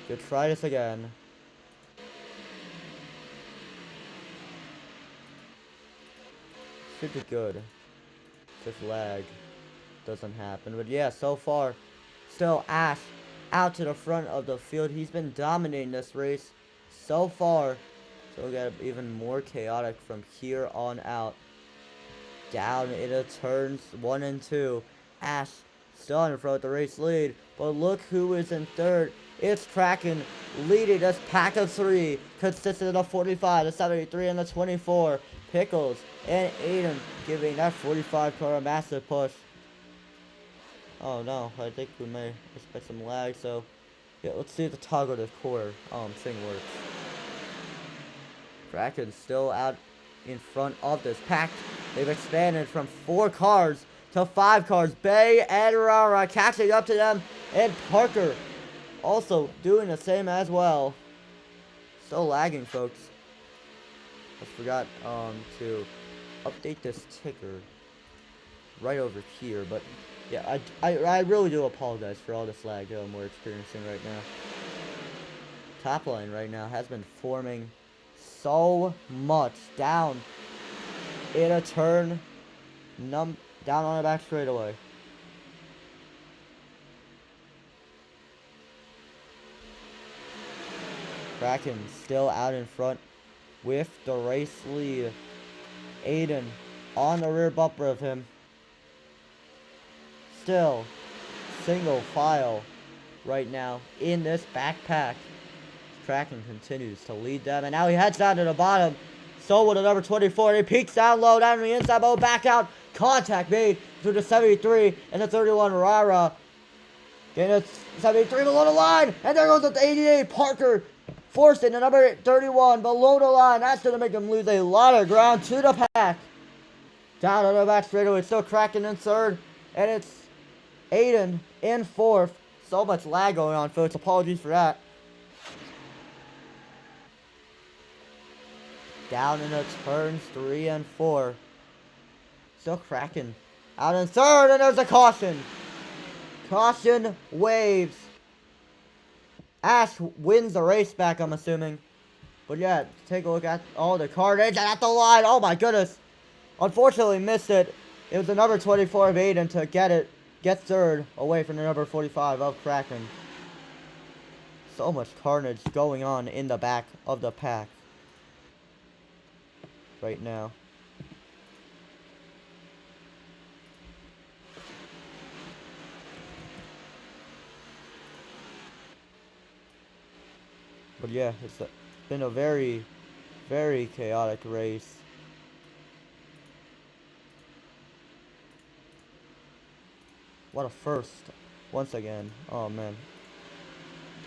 Gonna try this again. Should be good. Just lag doesn't happen. But yeah, so far, still Ash out to the front of the field. He's been dominating this race so far. So we got even more chaotic from here on out. Down into turns 1 and 2. Ash still in front of the race lead. But look who is in third. It's Kraken leading this pack of 3. Consistent of the 45, the 73, and the 24. Pickles and Aiden giving that 45 car a massive push. Oh no, I think we may expect some lag, so yeah, let's see if the toggle to quarter thing works. Kraken's still out in front of this pack. They've expanded from 4 cars to 5 cars. Bay and Rara catching up to them, and Parker also doing the same as well. Still lagging, folks. I forgot to update this ticker right over here, but yeah, I really do apologize for all this lag we're experiencing right now. Top line right now has been forming so much. Down in a turn, down on the back straightaway. Kraken still out in front with the race lead. Aiden on the rear bumper of him. Still single file right now in this backpack. Kraken continues to lead them, and now he heads down to the bottom. So with the number 24, he peeks down low, down on the inside, but back out. Contact made through the 73 and the 31 Rara. Getting a 73 below the line, and there goes the 88 Parker. Forcing the number 31 below the line. That's going to make him lose a lot of ground to the pack. Down on the back straightaway, it's still Kraken in third, and it's Aiden in fourth. So much lag going on, folks. Apologies for that. Down in the turns 3 and 4. Still Kraken out in third, and there's a caution. Caution waves. Ash wins the race back, I'm assuming. But yeah, take a look at all the carnage at the line. Oh my goodness. Unfortunately missed it. It was the number 24 of Aiden to get third away from the number 45 of Kraken. So much carnage going on in the back of the pack right now. But yeah, it's been a very, very chaotic race. What a first, once again. Oh man.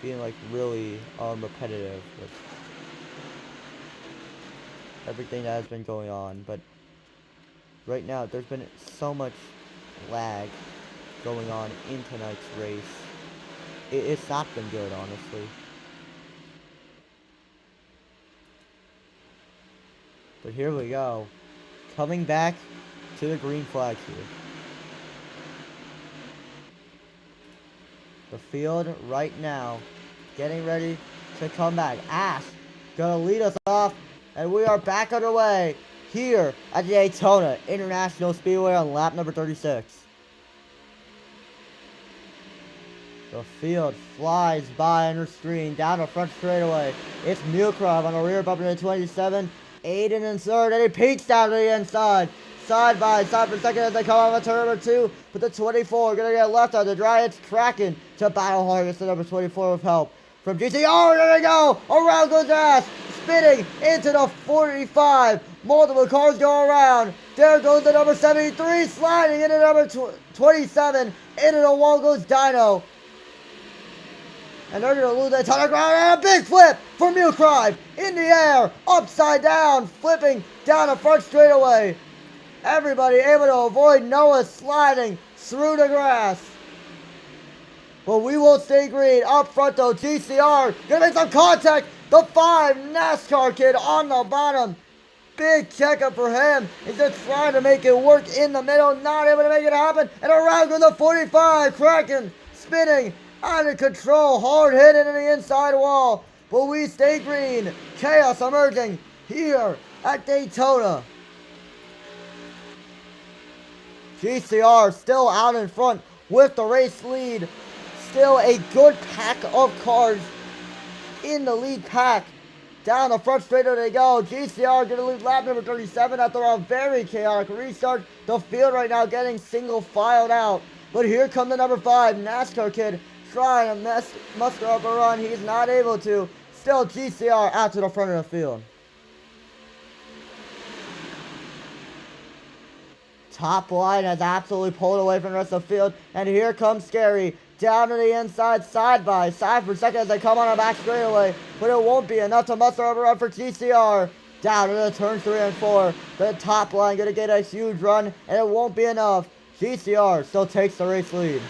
Being like really repetitive with everything that has been going on. But right now, there's been so much lag going on in tonight's race. It's not been good, honestly. But here we go. Coming back to the green flag here. The field right now getting ready to come back. Ash gonna lead us off, and we are back underway here at the Daytona International Speedway on lap number 36. The field flies by under screen down the front straightaway. It's Milkrov on the rear bumper to 27. Aiden in third, and he peeks down to the inside. Side by side for second as they come off of turn number 2. But the 24 gonna get left on the dry. It's Kraken to battle hard against the number 24 with help from GCR. There we go. Around goes Ash, spinning into the 45. Multiple cars go around. There goes the number 73, sliding into number 27. Into the wall goes Dino. And they're going to lose that ton of ground, and a big flip for Milkrov in the air, upside down, flipping down the front straightaway. Everybody able to avoid Noah sliding through the grass. But we will stay green. Up front though, GCR gonna make some contact. The 5 NASCAR kid on the bottom. Big checkup for him. He's just trying to make it work in the middle, not able to make it happen. And around goes the 45, Kraken spinning. Out of control, hard hit into the inside wall. But we stay green. Chaos emerging here at Daytona. GCR still out in front with the race lead. still a good pack of cars in the lead pack. Down the front straight they go. GCR going to lose lap number 37 after a very chaotic restart. The field right now getting single filed out. But here comes the number 5 NASCAR kid trying to muster up a run. He's not able to. Still GCR out to the front of the field. Top line has absolutely pulled away from the rest of the field. And here comes Scary. Down to the inside, side by side for second as they come on our back straightaway. But it won't be enough to muster up a run for GCR. Down to the turns 3 and 4. The top line going to get a huge run. And it won't be enough. GCR still takes the race lead.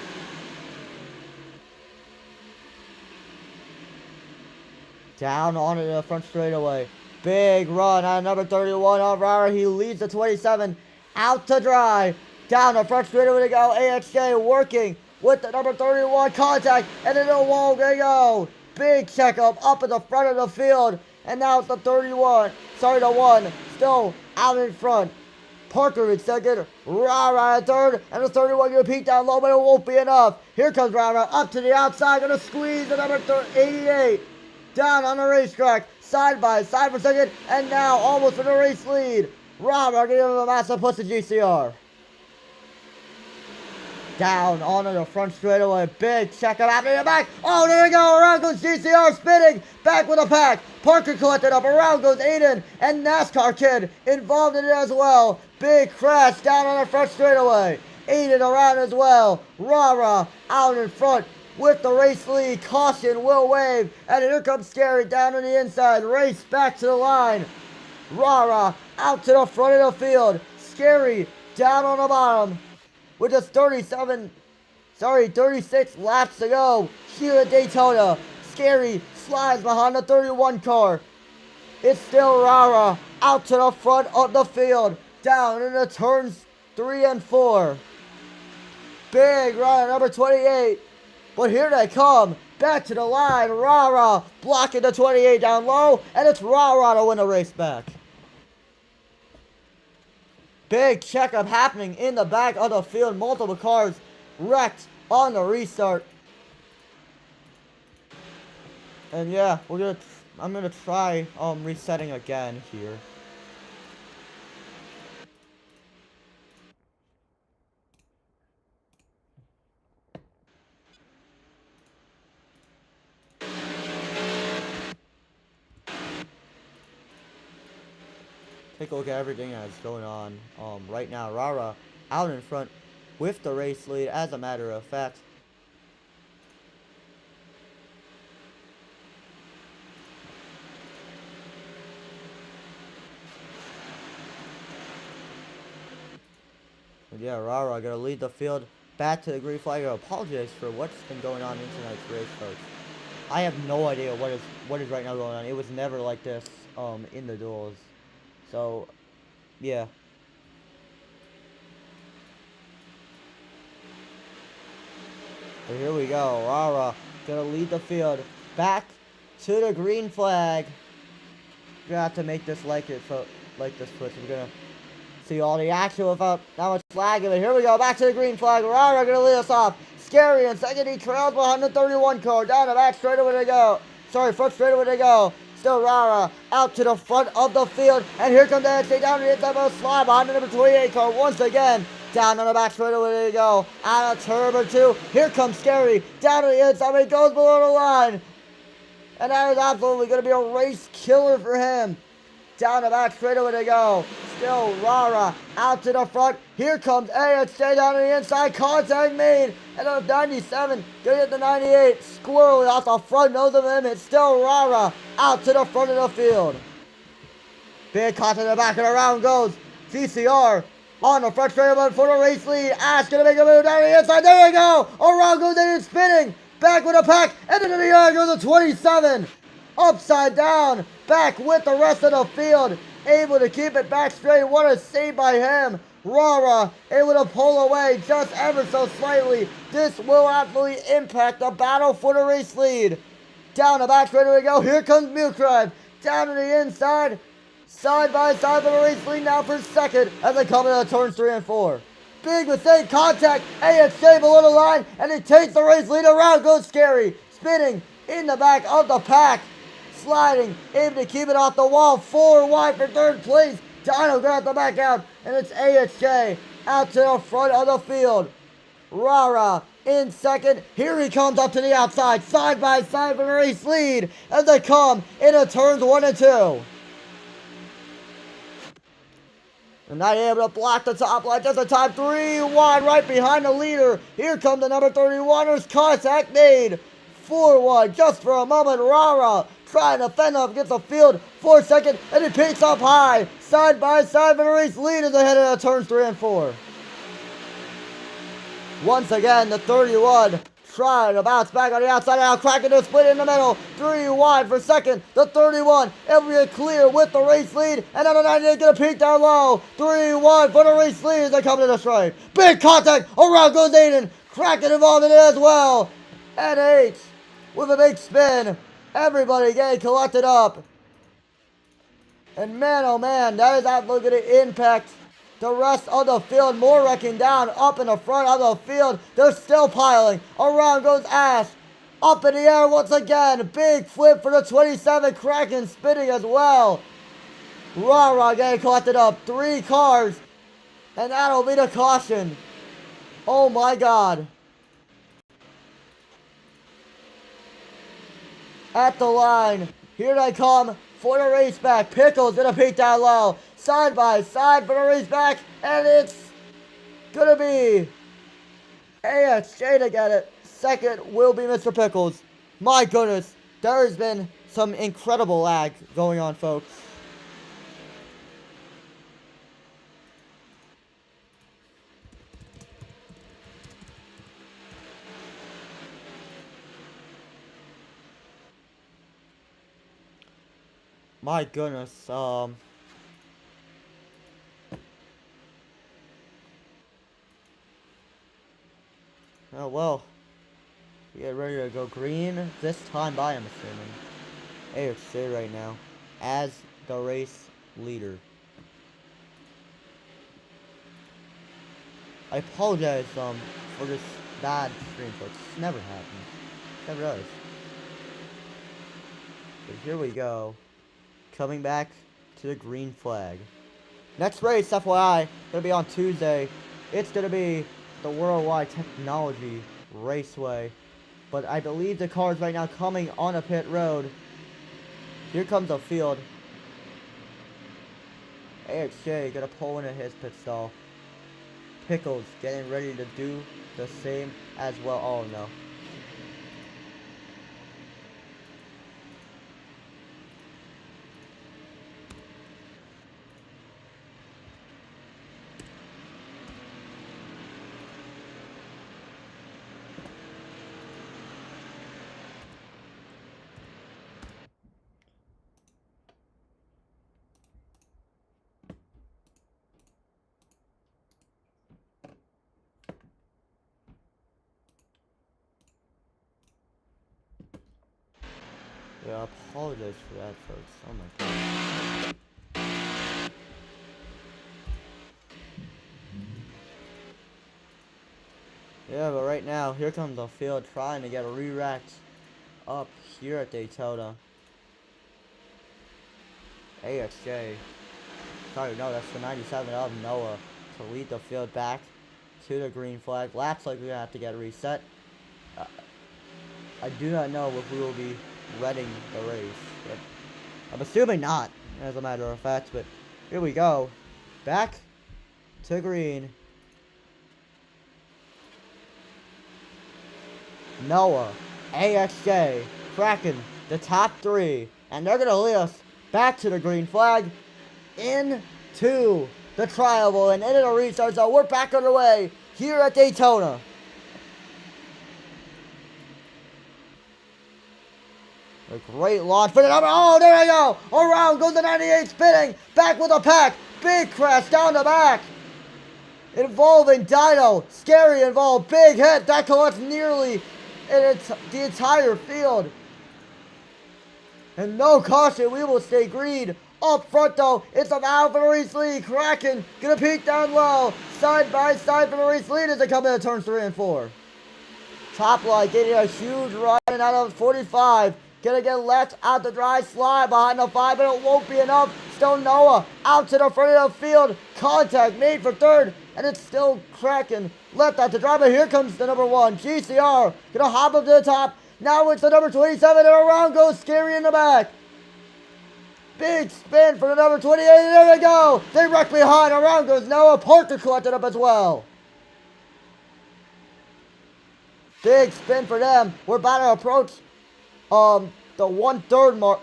Down onto the front straightaway. Big run on number 31 on Rara. He leads the 27. Out to dry. Down the front straightaway to go. AXJ working with the number 31 contact. And then the wall they go. Big checkup up at the front of the field. And now it's the 31. Sorry, the 1. Still out in front. Parker in second. Rara in third. And the 31 going to peek down low, but it won't be enough. Here comes Rara up to the outside. Going to squeeze the number 88. Down on the racetrack. Side by side for second. And now almost for the race lead. Rara giving him a massive push to GCR. Down onto the front straightaway. Big checkup happening in the back. Oh, there we go. Around goes GCR spinning. Back with a pack. Parker collected up. Around goes Aiden. And NASCAR kid involved in it as well. Big crash down on the front straightaway. Aiden around as well. Rara out in front with the race lead. Caution will wave. And here comes Scary down on the inside. Race back to the line. Rara out to the front of the field. Scary down on the bottom. With just 36 laps to go here at Daytona. Scary slides behind the 31 car. It's still Rara out to the front of the field. Down in the turns 3 and 4. Big run at number 28. But here they come. Back to the line. Rara blocking the 28 down low. And it's Rara to win the race back. Big checkup happening in the back of the field. Multiple cars wrecked on the restart. And yeah, I'm gonna try resetting again here. Take a look at everything that's going on right now. Rara out in front with the race lead, as a matter of fact. And yeah, Rara gonna lead the field back to the green flag. I apologize for what's been going on in tonight's race, folks. I have no idea what is right now going on. It was never like this in the duels. So, yeah. But here we go. Rara gonna lead the field back to the green flag. We're gonna have to make this like this switch. We're gonna see all the action without that much flagging. But here we go. Back to the green flag. Rara gonna lead us off. Scary in second. He trails behind the 31 car. Down the back straightaway they go. Sorry, front straightaway they go. Still Rara out to the front of the field. And here comes the NC down to the inside of the slide behind the number 28 car once again. Down on the back straightaway they go. Out of turn number 2. Here comes Scary. Down to the inside. He goes below the line. And that is absolutely going to be a race killer for him. Down the back straightaway they go. Still Rara out to the front. Here comes AXJ down to the inside. Contact made. And the 97 gonna hit the 98. Squirrely off the front nose of him. It's still Rara out to the front of the field. Big contact in the back and around goes GCR on the front straightaway for the race lead. Ash gonna make a move down to the inside. There we go. Around goes Aiden spinning. Back with a pack. And into the yard goes the 27. Upside down. Back with the rest of the field. Able to keep it back straight. What a save by him. Rara able to pull away just ever so slightly. This will absolutely impact the battle for the race lead. Down the back straight we go. Here comes Milkrive. Down to the inside. Side by side for the race lead now for second as they come into turns 3 and 4. Big mistake, contact, AXJ below the line, and he takes the race lead. Around goes Scary, spinning in the back of the pack, sliding, able to keep it off the wall, 4 wide for third place. Dino got the back out, and it's AXJ out to the front of the field. Rara in second. Here he comes up to the outside, side by side for the race lead as they come into turns 1 and 2. And not able to block the top line just in time. 3 wide right behind the leader. Here comes the number 31ers. Contact made. 4 wide just for a moment. Rara trying to fend up against the field for a second. And he peaks up high. Side by side for the race lead as they head into turns 3 and 4. Once again, the 31 trying to bounce back on the outside, now cracking the split in the middle. 3 wide for second. The 31 able to get clear with the race lead, and now the 98 gonna peek down low. 3 wide for the race lead as they come to the straight. Big contact. Around goes Aiden. Cracking involved in it as well. And 8 with a big spin. Everybody getting collected up. And man, oh man, that is not looking to impact the rest of the field. More wrecking down up in the front of the field. They're still piling. Around goes Ash. Up in the air once again. Big flip for the 27. Kraken spinning as well. Rara getting collected up. 3 cars. And that'll be the caution. Oh my god. At the line. Here they come for the race back. Pickles gonna peek down low. Side by side for the race back, and it's gonna be AXJ to get it. Second will be Mr. Pickles. My goodness, there has been some incredible lag going on, folks. My goodness, oh, well, we get ready to go green this time by, I'm assuming. AXJ right now as the race leader. I apologize for this bad stream, folks. This never happens. Never does. But here we go. Coming back to the green flag. Next race, FYI, gonna be on Tuesday. It's gonna be the Worldwide Technology Raceway. But I believe the car is right now coming on a pit road. Here comes the field. AXJ gonna pull into his pit stall. Pickles getting ready to do the same as well. Oh no. Yeah, I apologize for that, folks. Oh my god. Yeah, but right now, here comes the field trying to get a re-racked up here at Daytona. AXJ. Sorry, no, that's the 97 of Noah to lead the field back to the green flag. Laps like we're gonna have to get reset. I do not know if we will be reading the race, but I'm assuming not, as a matter of fact. But here we go, back to green. Noah, AXJ, cracking the top 3, and they're gonna lead us back to the green flag into the trial and into the restart zone. We're back underway here at Daytona. A great launch for the number. Oh, there you go. Around goes the 98 spinning. Back with a pack. Big crash down the back. Involving Dino. Scary involved. Big hit. That collects nearly the entire field. And no caution. We will stay green Up front though, it's a foul for the race lead. Kraken gonna peek down low. Side by side for the race lead as they come into turns 3 and 4. Top line getting a huge run out of 45. Gonna get left out the dry slide behind the 5, but it won't be enough. Still Noah out to the front of the field. Contact made for third, and it's still Kraken left out to dry. But here comes the number 1, GCR. Gonna hop up to the top. Now it's the number 27, and around goes Scary in the back. Big spin for the number 28, and there they go. They wreck behind. Around goes Noah. Parker collected up as well. Big spin for them. We're about to approach the 1/3 mark,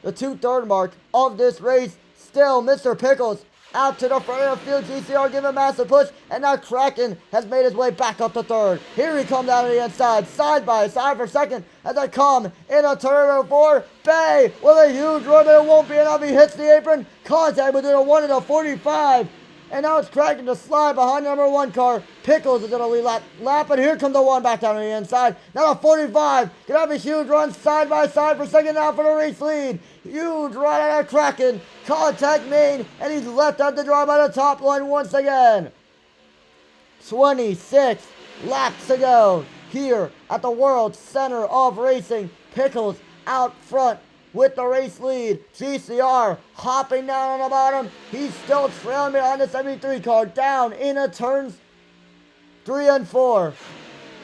the 2/3 mark of this race. Still, Mr. Pickles out to the front of the field. GCR giving a massive push, and now Kraken has made his way back up to third. Here he comes down to the inside, side by side for second, as they come in a turn number 4. Bay with a huge run, but it won't be enough. He hits the apron. Contact between a 1 and a 45. And now it's Kraken to slide behind the number 1 car. Pickles is in a lead lap, and here comes the 1 back down to the inside. Now the 45. Gonna have a huge run side by side for second now for the race lead. Huge run out of Kraken. Contact made, and he's left out the drive by the top line once again. 26 laps to go here at the World Center of Racing. Pickles out front with the race lead. GCR hopping down on the bottom. He's still trailing behind the 73 car down into turns 3 and 4.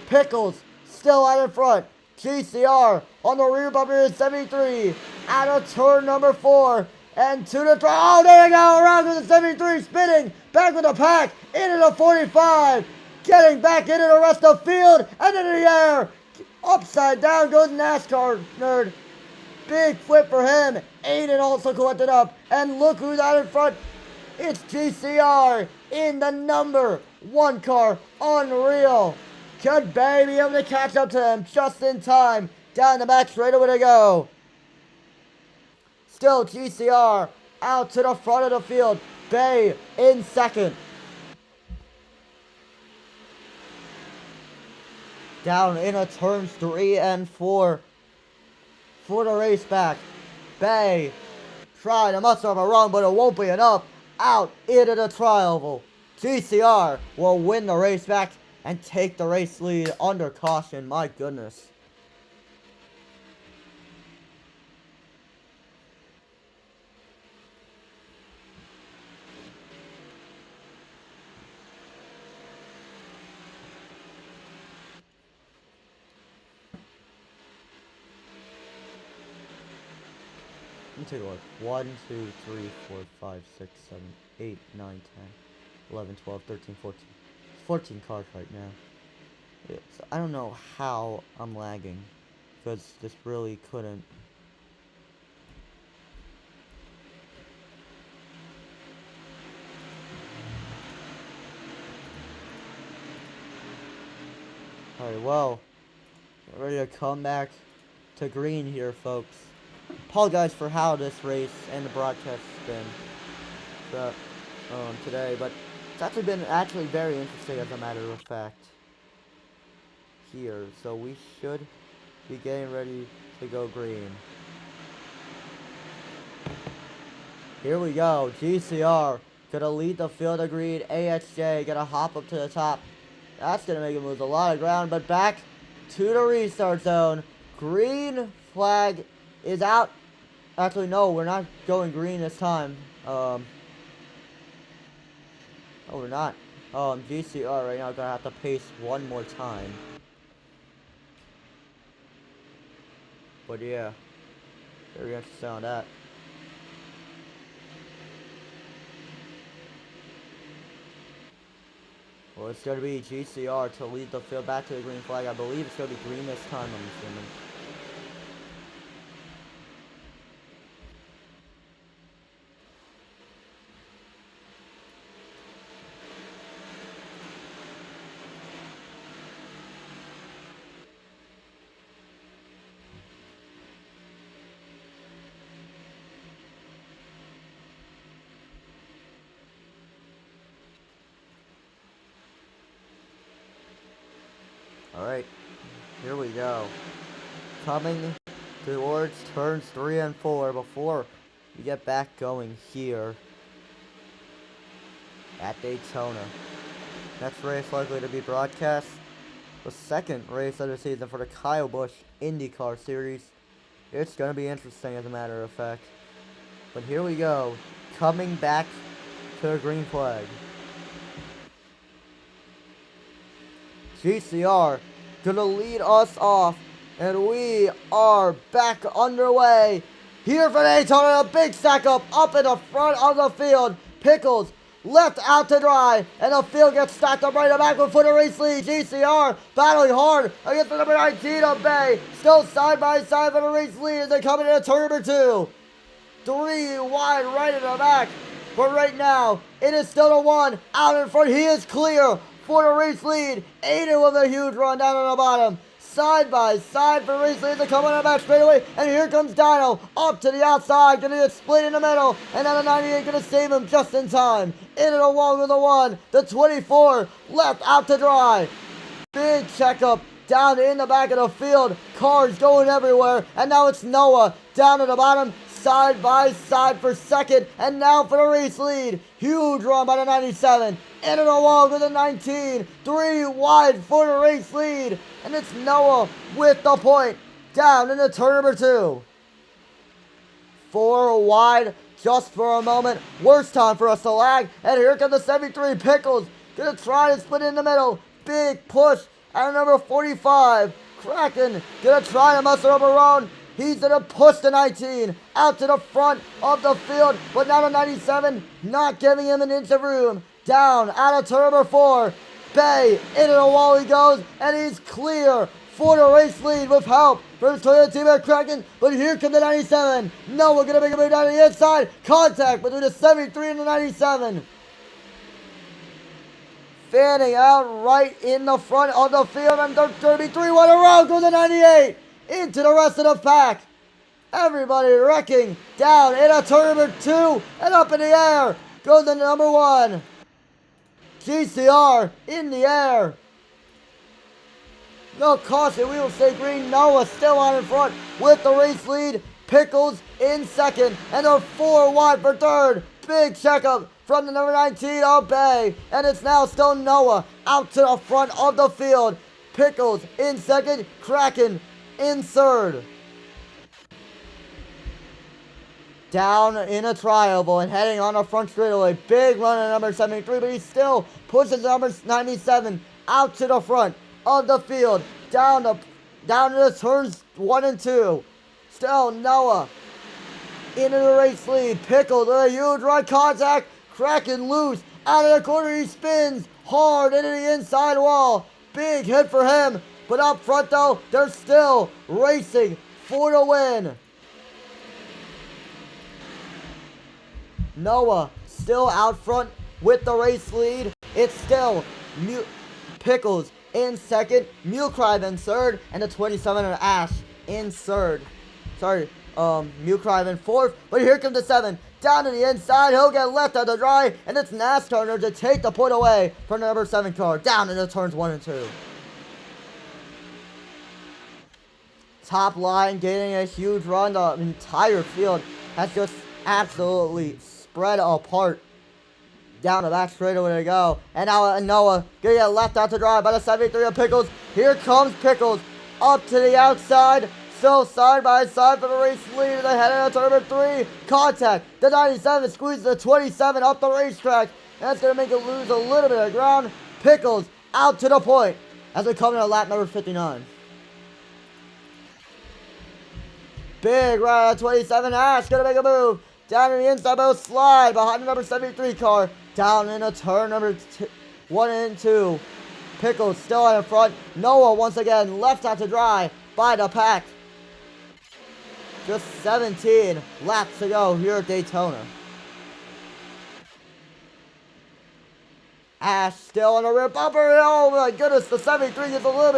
Pickles still out in front. GCR on the rear bumper is 73 out of turn number 4. And to the oh, there they go, around to the 73, spinning back with the pack into the 45, getting back into the rest of the field and into the air. Upside down goes NASCAR nerd. Big flip for him. Aiden also collected up. And look who's out in front. It's GCR in the number 1 car. Unreal. Could Bay be able to catch up to him just in time? Down the back straightaway to go. Still GCR out to the front of the field. Bay in second. Down into turns 3 and 4. For the race back. Bay trying to muster up a run, but it won't be enough. Out into the tri-oval. GCR will win the race back and take the race lead under caution. My goodness. Let me take a look. 1, 2, 3, 4, 5, 6, 7, 8, 9, 10, 11, 12, 13, 14. 14 cars right now. So I don't know how I'm lagging, because this really couldn't. Alright, well, get ready to come back to green here, folks. Apologize for how this race and the broadcast has been today, but it's actually been very interesting as a matter of fact here. So we should be getting ready to go green. Here we go. GCR gonna lead the field of green. AXJ gonna hop up to the top. That's gonna make him lose a lot of ground, but back to the restart zone. Green flag is out. Actually, no, we're not going green this time. Oh, we're not. GCR right now gonna have to pace one more time. But yeah, very interesting on that. Well, it's gonna be GCR to lead the field back to the green flag. I believe it's gonna be green this time, I'm assuming. Alright, here we go. Coming towards turns 3 and 4 before we get back going here at Daytona. Next race likely to be broadcast, the second race of the season for the Kyle Busch IndyCar Series. It's going to be interesting, as a matter of fact. But here we go, coming back to the green flag. GCR gonna lead us off, and we are back underway here for Daytona. A big stack up in the front of the field. Pickles left out to dry, and the field gets stacked up right in the back for the race lead. GCR battling hard against the number 19 of Bay, still side by side for the race lead as they come into turn number 2. 3 wide right in the back, but right now it is still the one out in front. He is clear for the race lead. Aiden with a huge run down on the bottom. Side by side for race lead. They come on the back straightaway, and here comes Dino up to the outside. Gonna get split in the middle, and now the 98 gonna save him just in time. Into the wall with the 1. The 24 left out to dry. Big checkup down in the back of the field. Cars going everywhere, and now it's Noah down at the bottom. Side by side for second, and now for the race lead. Huge run by the 97. Into the wall with the 19. 3 wide for the race lead, and it's Noah with the point down into turn number 2. 4 wide just for a moment. Worst time for us to lag, and here comes the 73 Pickles. Gonna try to split in the middle. Big push out of number 45. Kraken gonna try to muscle up around. He's going to push the 19 out to the front of the field, but now the 97 not giving him an inch of room. Down out of turn number 4. Bay into the wall he goes, and he's clear for the race lead with help from his Toyota teammate Kraken. But here comes the 97. No, we're going to make a move down to the inside. Contact between the 73 and the 97. Fanning out right in the front of the field, and there's going to be 3 wide around goes the 98. Into the rest of the pack. Everybody wrecking down in a turn number 2, and up in the air goes the number 1. GCR in the air. No caution, we will stay green. Noah still on in front with the race lead. Pickles in second, and they're 4 wide for third. Big checkup from the number 19 of Bay, and it's now still Noah out to the front of the field. Pickles in second, Kraken in third. Down in a triangle and heading on the front straightaway. Big run at number 73, but he still pushes number 97 out to the front of the field. Down to the turns 1 and 2. Still Noah into the race lead. Pickles with a huge run. Contact. Kraken loose. Out of the corner he spins hard into the inside wall. Big hit for him. But up front, though, they're still racing for the win. Noah still out front with the race lead. It's still Pickles in second, Mulcrive in third, and the 27 of Ash in third. Mulcrive in fourth, but here comes the 7. Down to the inside, he'll get left out to dry, and it's NASCAR to take the point away from the number 7 car. Down into turns 1 and 2. Top line getting a huge run. The entire field has just absolutely spread apart. Down the back straightaway to go. And now Noah gonna get left out to dry by the 73 of Pickles. Here comes Pickles up to the outside. Still side by side for the race lead. They head into turn number 3. Contact. The 97 squeezes the 27 up the racetrack. That's gonna make it lose a little bit of ground. Pickles out to the point as we come into lap number 59. Big right at 27. Ash gonna make a move. Down in the inside, but slide behind the number 73 car. Down into turn number 1 and 2. Pickles still in front. Noah once again left out to dry by the pack. Just 17 laps to go here at Daytona. Ash still on the rear bumper. Oh my goodness, the 73 gets a little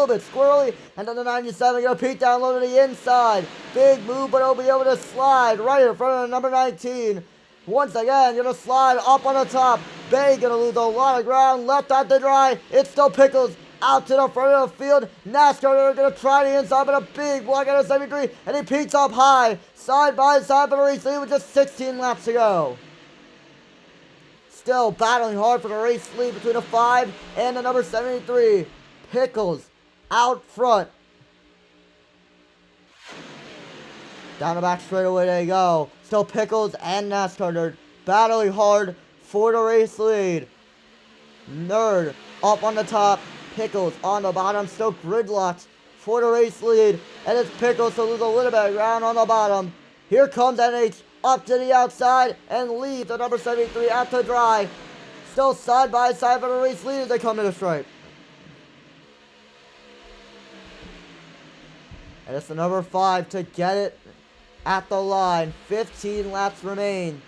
bit squirrely, and then the 97 gonna peek down low to the inside. Big move, but he'll be able to slide right in front of the number 19. Once again, gonna slide up on the top. Bay gonna lose a lot of ground. Left out to dry. It's still Pickles out to the front of the field. NASCAR are going to try the inside, but a big block out of 73, and he peaks up high, side by side for the race lead with just 16 laps to go. Still battling hard for the race lead between the 5 and the number 73. Pickles out front. Down the back straightaway they go. Still Pickles and NASCAR Nerd battling hard for the race lead. Nerd up on the top. Pickles on the bottom. Still gridlocked for the race lead. And it's Pickles to lose a little bit of ground on the bottom. Here comes NH up to the outside and leads the number 73 out to dry. Still side by side for the race lead as they come to the stripe. And it's the number 5 to get it at the line. 15 laps remain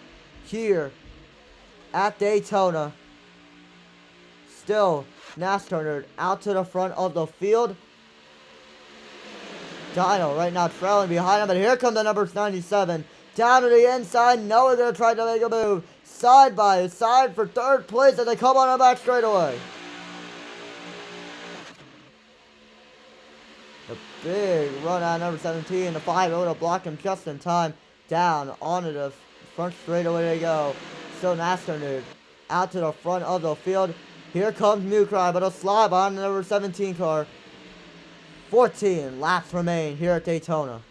here at Daytona. Still, NASCAR Nerd out to the front of the field. Dino right now trailing behind him, but here comes the number 97. Down to the inside, Noah gonna try to make a move. Side by side for third place as they come on the back straightaway. The big run out of number 17. The 5 able to block him just in time. Down onto the front straightaway they go. Still NASCAR Nerd out to the front of the field. Here comes New Cry, but a slide on the number 17 car. 14 laps remain here at Daytona.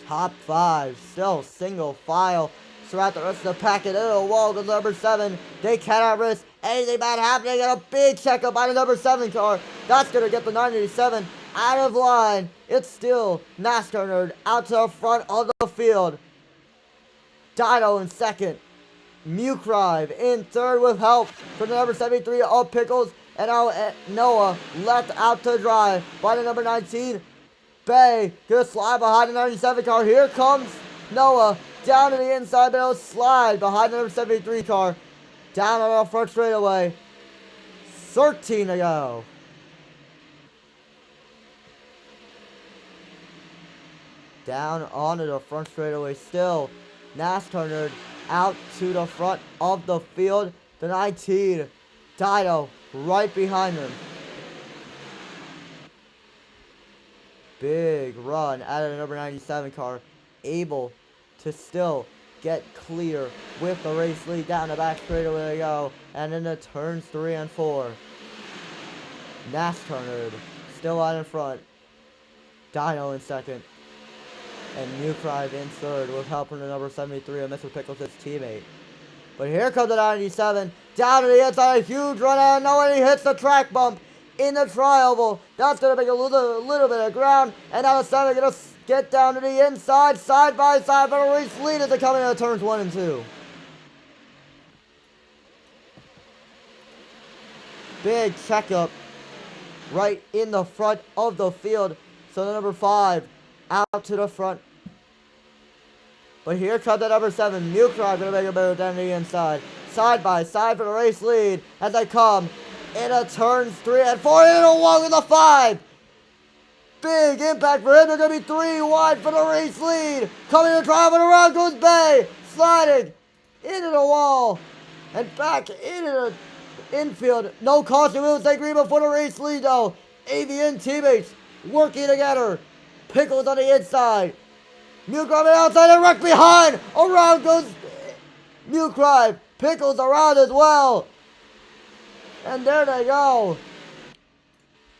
Top 5 still single file throughout the rest of the packet. It'll wall to number 7. They cannot risk anything bad happening. And a big checkup by the number 7 car. That's going to get the 987 out of line. It's still NASCAR Nerd out to the front of the field. Dino in second. Mucrive in third with help from the number 73 of Pickles. And now Noah left out to dry by the number 19. Bay gonna slide behind the 97 car. Here comes Noah down to the inside, but he'll slide behind the number 73 car. Down on the front straightaway. 13 to go. Down onto the front straightaway still. NASCAR Nerd out to the front of the field. The 19. Dino right behind him. Big run out of the number 97 car. Able to still get clear with the race lead. Down the back straightaway they go. And into turns 3 and 4. NASCAR Nerd still out in front. Dino in second. And Mucrive in third with help from the number 73 of Mr. Pickles' teammate. But here comes the 97. Down to the inside. A huge run out. Nobody hits the track bump in the tri-oval. That's going to make a little bit of ground. And now the 7 going to get down to the inside. Side by side for the race lead as they come into turns 1 and 2. Big checkup right in the front of the field. So the number 5 out to the front. But here comes the number 7. Mucrive going to make a move down to the inside. Side by side for the race lead as they come into turns 3 and 4. And it'll walk with the 5. Big impact for him. They're going to be 3 wide for the race lead. Coming to drive and around goes Bay. Sliding into the wall. And back into the infield. No caution will take green before the race lead though. AVN teammates working together. Pickles on the inside. Mucrive outside and wreck behind. Around goes Mucrive. Pickles around as well. And there they go.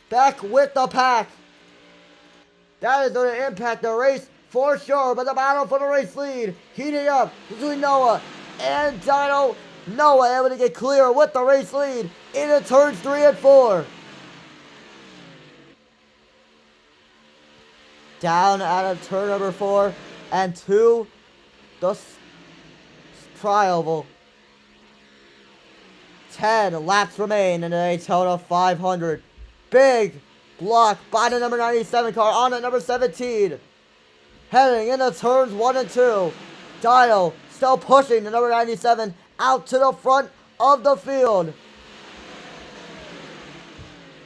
Back with the pack. That is going to impact the race for sure. But the battle for the race lead heating up between Noah and Dino. Noah able to get clear with the race lead into turns 3 and 4. Down out of turn number 4 and 2. The tri-oval. 10 laps remain in the Daytona 500. Big block by the number 97 car on the number 17. Heading into turns 1 and 2. Dino still pushing the number 97 out to the front of the field.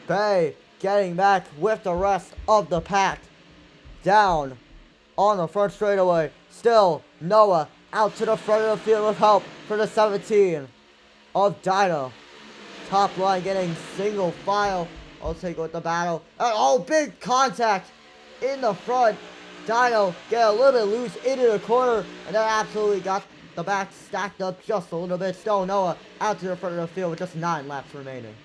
Bay getting back with the rest of the pack. Down on the front straightaway. Still Noah out to the front of the field with help for the 17 of Dino. top line getting single file. I'll take with the battle. Oh, big contact in the front. Dino get a little bit loose into the corner, and then absolutely got the back stacked up just a little bit. Still Noah out to the front of the field with just 9 laps remaining.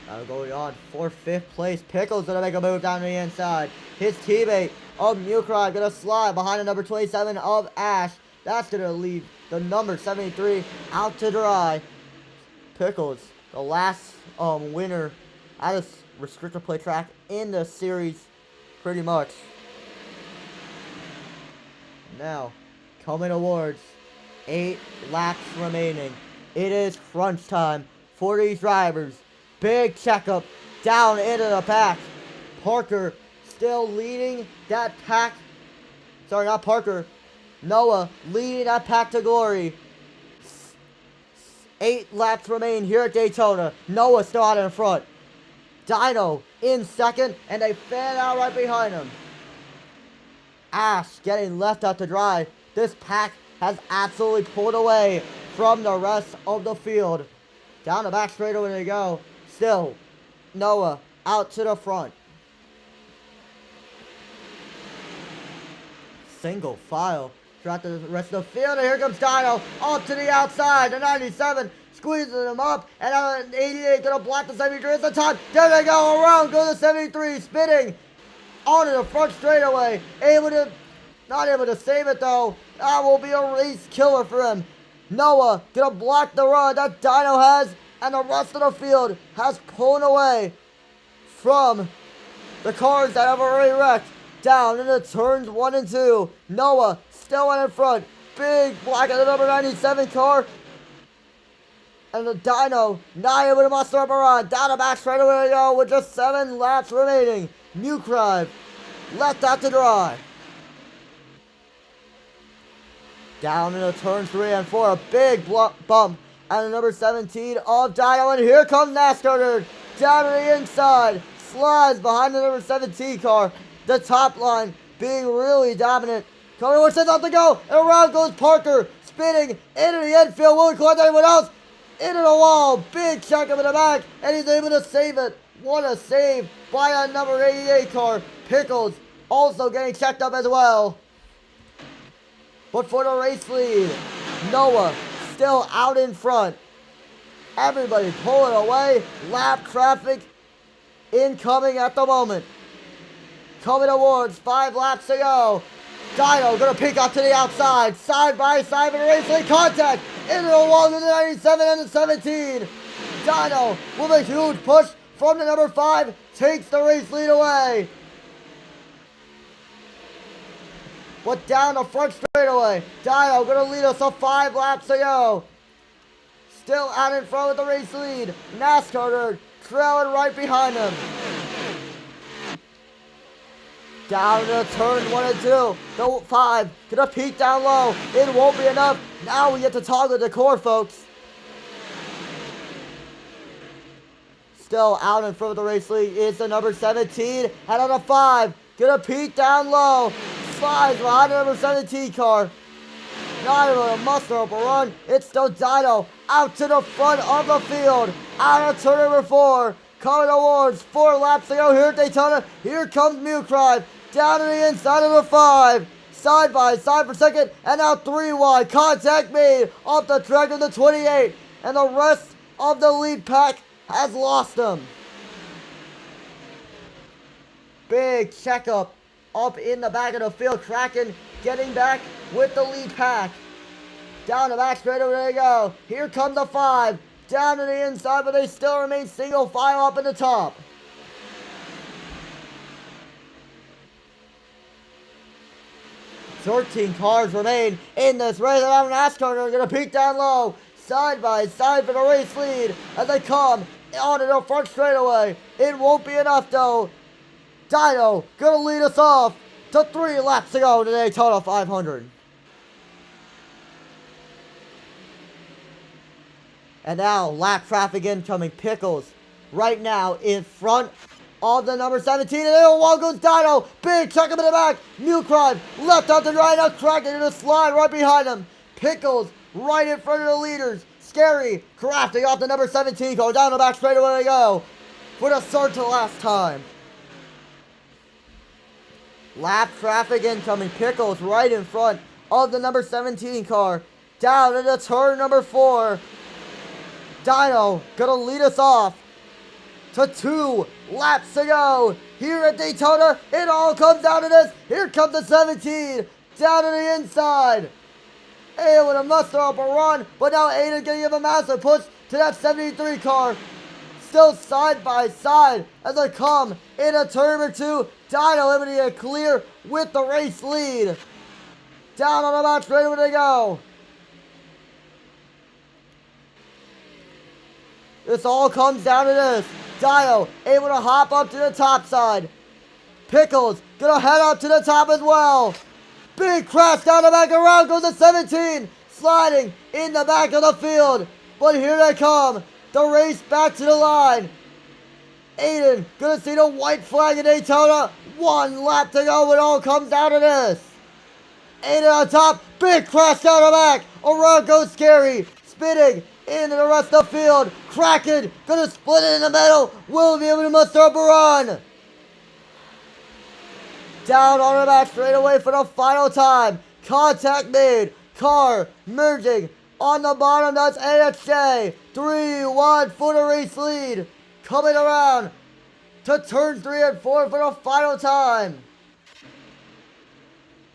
Now going on for 5th place. Pickles gonna make a move down to the inside. His teammate of Mukrai gonna slide behind the number 27 of Ash. That's gonna leave the number 73 out to dry. Pickles, the last winner at a restricted play track in the series, pretty much. Now, coming towards 8 laps remaining. It is crunch time for these drivers. Big checkup down into the pack. Parker still leading that pack. Sorry, not Parker. Noah leading that pack to glory. 8 laps remain here at Daytona. Noah still out in front. Dino in second, and they fan out right behind him. Ash getting left out to dry. This pack has absolutely pulled away from the rest of the field. Down the back straightaway they go. Still, Noah out to the front. Single file throughout the rest of the field, and here comes Dino off to the outside. The 97 squeezing him up, and 88 gonna block the 73 at the time. There they go, around go the 73, spinning onto the front straightaway. Not able to save it though. That will be a race killer for him. Noah gonna block the run that Dino has, and the rest of the field has pulled away from the cars that have already wrecked. Down into turns 1 and 2. Noah still in front. Big block of the number 97 car. And the Dino not able to muster up a run. Down the back straight away they go with just 7 laps remaining. Mukrai left out to dry. Down into turns 3 and 4. A big bump and the number 17 of Dino. And here comes NASCAR down to the inside. Slides behind the number 17 car. The top line being really dominant. Coming with set up to go. And around goes Parker. Spinning into the infield. Won't collect anyone else. Into the wall. Big check up in the back. And he's able to save it. What a save by a number 88 car. Pickles also getting checked up as well. But for the race lead, Noah still out in front. Everybody pulling away. Lap traffic incoming at the moment. Coming towards 5 laps to go. Dino gonna peek out to the outside. Side by side with a race lead contact. Into the wall to the 97 and the 17. Dino with a huge push from the number 5. Takes the race lead away. But down the front straightaway. Dino gonna lead us up 5 laps to go. Still out in front with the race lead. NASCAR trailing right behind him. Down to turn 1 and 2. The 5 gonna peek down low. It won't be enough. Now we get to toggle the core, folks. Still out in front of the race lead is the number 17. And on the 5, gonna peek down low. Slides behind the number 17 car. Not able to muster up a run. It's still Dino out to the front of the field. Out of turn number 4. Coming towards 4 laps to go here at Daytona. Here comes Mukrai. Down to the inside of the 5. Side by side for second. And now 3 wide. Contact made off the track of the 28. And the rest of the lead pack has lost him. Big checkup up in the back of the field. Kraken getting back with the lead pack. Down the back straight over they go. Here come the 5. Down to the inside, but they still remain single file up in the top. Thirteen cars remain in this race. And NASCAR are going to peek down low. Side by side for the race lead as they come onto the front straightaway. It won't be enough though. Dino going to lead us off to 3 laps to go to the Daytona 500. And now lap traffic incoming. Pickles right now in front of the number 17. And then along goes Dino. Big check him in the back. Mukrai left out to right now. Kraken in a slide right behind him. Pickles right in front of the leaders. Scary crafting off the number 17 car. Down the back straightaway they go. For the third to last time. Lap traffic incoming. Pickles right in front of the number 17 car. Down into turn number 4. Dino gonna lead us off to 2 laps to go. Here at Daytona, it all comes down to this. Here comes the 17 down to the inside. Able to muster up a run, but now Aiden's gonna give a massive push to that 73 car. Still side by side as they come into turn number 2. Dino limiting a clear with the race lead. Down on the back straightaway they go. This all comes down to this. Dino able to hop up to the top side. Pickles gonna head up to the top as well. Big crash down the back, around goes the 17. Sliding in the back of the field. But here they come. The race back to the line. Aiden gonna see the white flag in Daytona. 1 lap to go. It all comes down to this. Aiden on top. Big crash down the back. Around goes Scary. Spinning into the rest of the field. Kraken gonna split it in the middle. Will be able to muster up a run. Down on the back straightaway for the final time. Contact made. Car merging on the bottom. That's AXJ. 3-1 for the race lead. Coming around to turn 3 and 4 for the final time.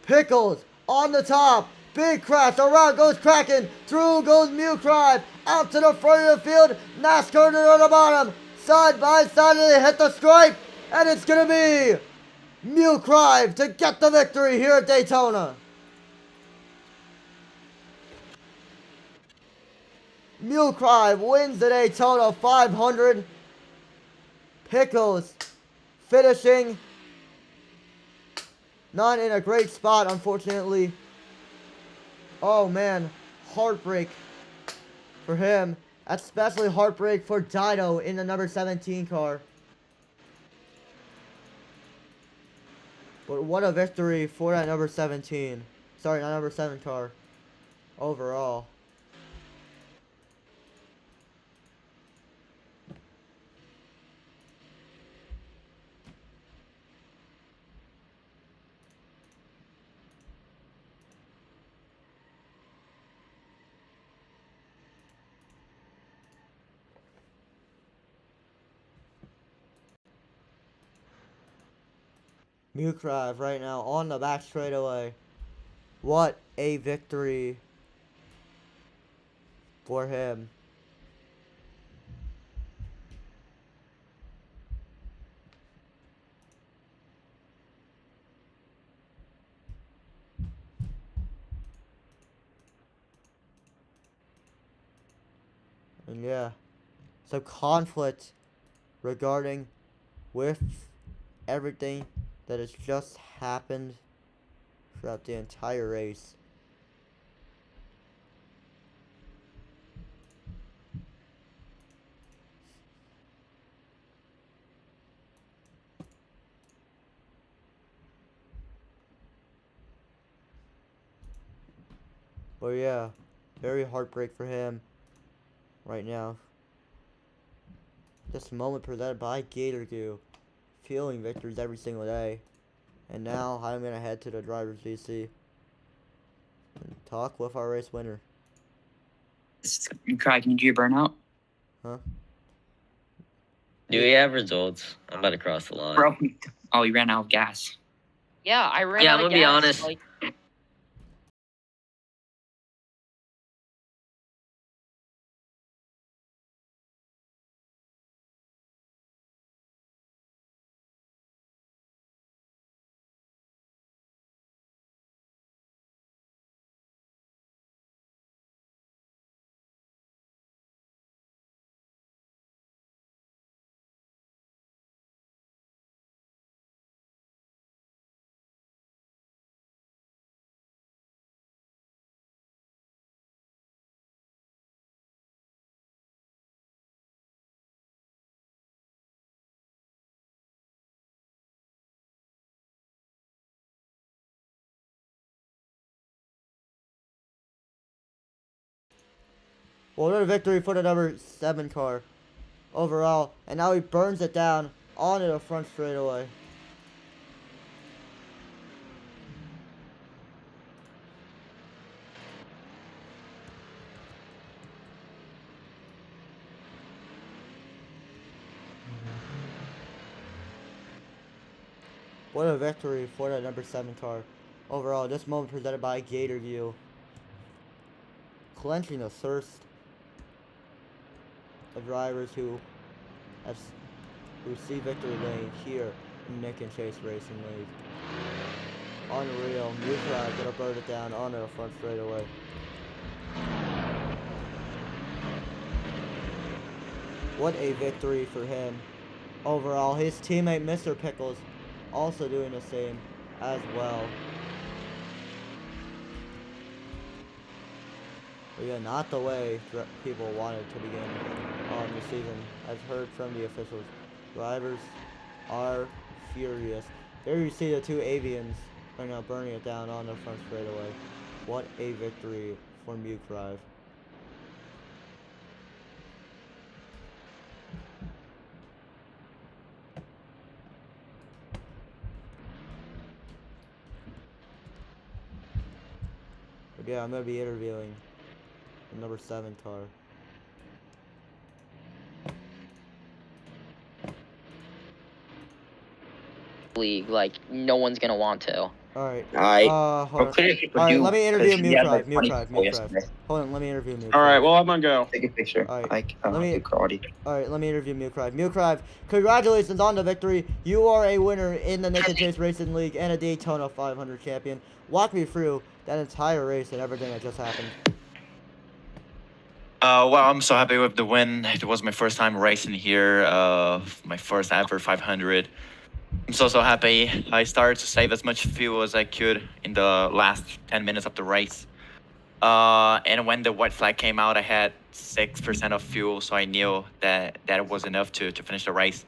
Pickles on the top. Big crash. Around goes Kraken. Through goes Mewcrive. Out to the front of the field. NASCAR on the bottom. Side by side. They hit the stripe. And it's going to be Mewcrive to get the victory here at Daytona. Mewcrive wins the Daytona 500. Pickles finishing not in a great spot, unfortunately. Oh man, heartbreak for him. Especially heartbreak for Dino in the number 17 car. But what a victory for that number 17. Sorry, not number 7 car. Overall. Mewcrive right now on the back straightaway. What a victory for him. And yeah, so conflict regarding with everything that has just happened throughout the entire race. But yeah, very heartbreak for him right now. This moment presented by Gator Goo. Feeling victories every single day. And now I'm going to head to the driver's VC and talk with our race winner. Cry, can you do your burnout? Huh? Do we have results? I'm about to cross the line. Bro, oh, you ran out of gas. Yeah, I ran Yeah, out I'm of gonna be gas. honest. Like, Well, another victory for the number 7 car overall. And now he burns it down onto the front straightaway. What a victory for that number 7 car. Overall, this moment presented by Gator View. Clenching the thirst of drivers who see victory lane here in Nick and Chase Racing League. Unreal. Mutra gonna burn it down onto the front straightaway. What a victory for him. Overall, his teammate Mr. Pickles also doing the same as well. But yeah, not the way people wanted to begin the season. As heard from the officials, drivers are furious. There you see the 2 avians right now burning it down on the front straightaway. What a victory for Mukrive. But yeah, I'm going to be interviewing the number 7 car. League, like no one's gonna want to. Alright. Hold on. Alright, let me interview Mukrive. Hold on, let me interview Mukrive. Alright, well, I'm gonna go. Take a picture. Alright, let me interview Mukrive. Mukrive, congratulations on the victory. You are a winner in the Nick and Chase Racing League and a Daytona 500 champion. Walk me through that entire race and everything that just happened. Well, I'm so happy with the win. It was my first time racing here, my first ever 500. I'm so happy. I started to save as much fuel as I could in the last 10 minutes of the race. And when the white flag came out, I had 6% of fuel, so I knew that it was enough to finish the race.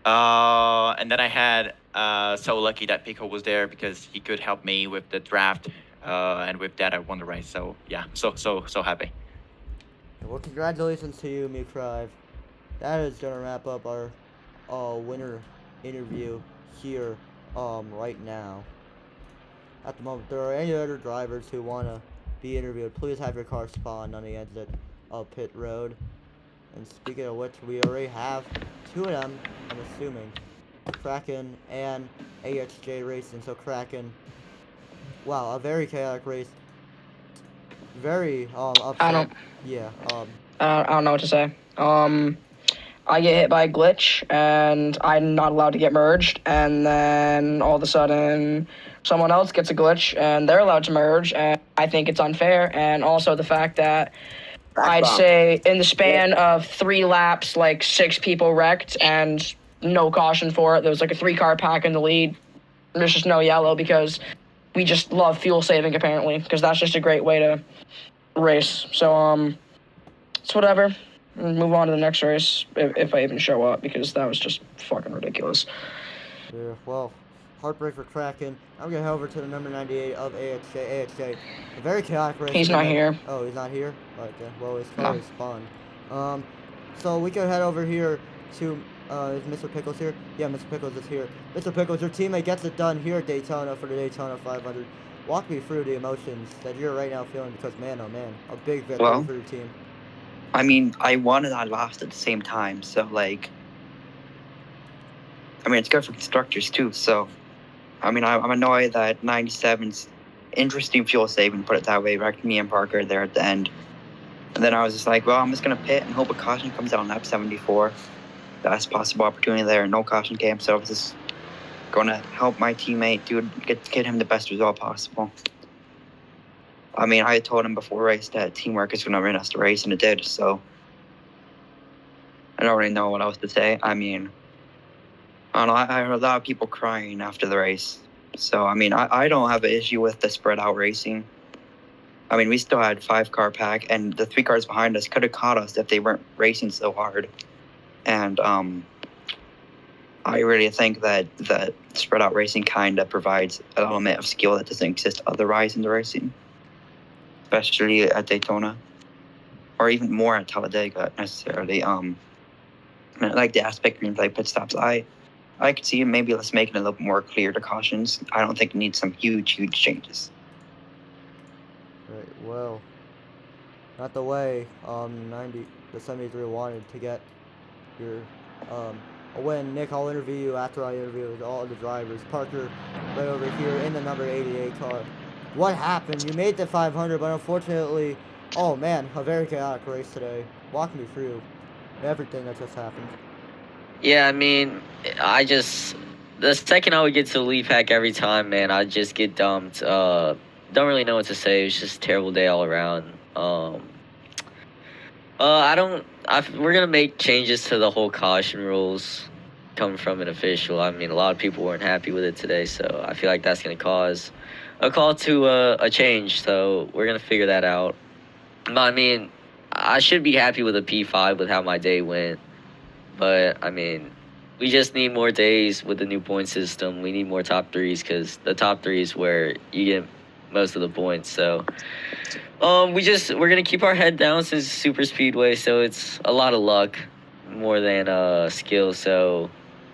And then I had so lucky that Pico was there because he could help me with the draft, and with that I won the race. So yeah, so happy. Well, congratulations to you, Mukrive. That is gonna wrap up our winner interview here right now. At the moment, if there are any other drivers who want to be interviewed, please have your car spawned on the exit of pit road. And speaking of which, we already have 2 of them, I'm assuming. Kraken and AHJ Racing. So Kraken, wow, a very chaotic race. Very upset. I don't know what to say. I get hit by a glitch, and I'm not allowed to get merged, and then all of a sudden, someone else gets a glitch, and they're allowed to merge, and I think it's unfair, and also the fact that I'd say in the span of 3 laps, like 6 people wrecked, and no caution for it. There was like a 3-car pack in the lead. There's just no yellow because we just love fuel saving, apparently, because that's just a great way to race. So, it's whatever. Move on to the next race, if I even show up, because that was just fucking ridiculous. Yeah, well, heartbreak for Kraken. I'm going to head over to the number 98 of AHJ. AHJ, a very chaotic race. He's not here. Oh, he's not here? Okay, well, his car is spawned. So we can head over here to, is Mr. Pickles here? Yeah, Mr. Pickles is here. Mr. Pickles, your teammate gets it done here at Daytona for the Daytona 500. Walk me through the emotions that you're right now feeling, because, man, oh man, a big victory for your team. I mean, I won and I lost at the same time, so, like, I mean, it's good for constructors, too, so, I mean, I'm annoyed that 97's interesting fuel saving, put it that way, wrecked me and Parker there at the end. And then I was just like, well, I'm just going to pit and hope a caution comes out on lap 74. Best possible opportunity there, no caution came, so I was just going to help my teammate, get him the best result possible. I mean, I had told him before race that teamwork is going to win us the race, and it did, so I don't really know what else to say. I mean, I don't know, I heard a lot of people crying after the race. So, I mean, I don't have an issue with the spread out racing. I mean, we still had 5-car pack, and the 3 cars behind us could have caught us if they weren't racing so hard. And I really think that spread out racing kind of provides an element of skill that doesn't exist otherwise in the racing, especially at Daytona. or even more at Talladega necessarily. Like the aspect green-flag pit stops, I could see maybe let's make it a little more clear to cautions. I don't think it needs some huge changes. Right, well, not the way the 73 wanted to get your a win. Nick, I'll interview you after I interview all the drivers. Parker, right over here in the number 88 car. What happened? You made the 500, but unfortunately, oh man, a very chaotic race today. Walk me through everything that just happened. Yeah, I mean, the second I would get to the lead pack every time, man, I'd just get dumped. Don't really know what to say. It was just a terrible day all around. We're gonna make changes to the whole caution rules coming from an official. I mean, a lot of people weren't happy with it today, so I feel like that's gonna cause a call to a change. So we're gonna figure that out. But I mean, I should be happy with a P5 with how my day went. But I mean, we just need more days with the new point system. We need more top threes because the top three is where you get most of the points. So we're gonna keep our head down since it's super speedway, so it's a lot of luck more than skill. So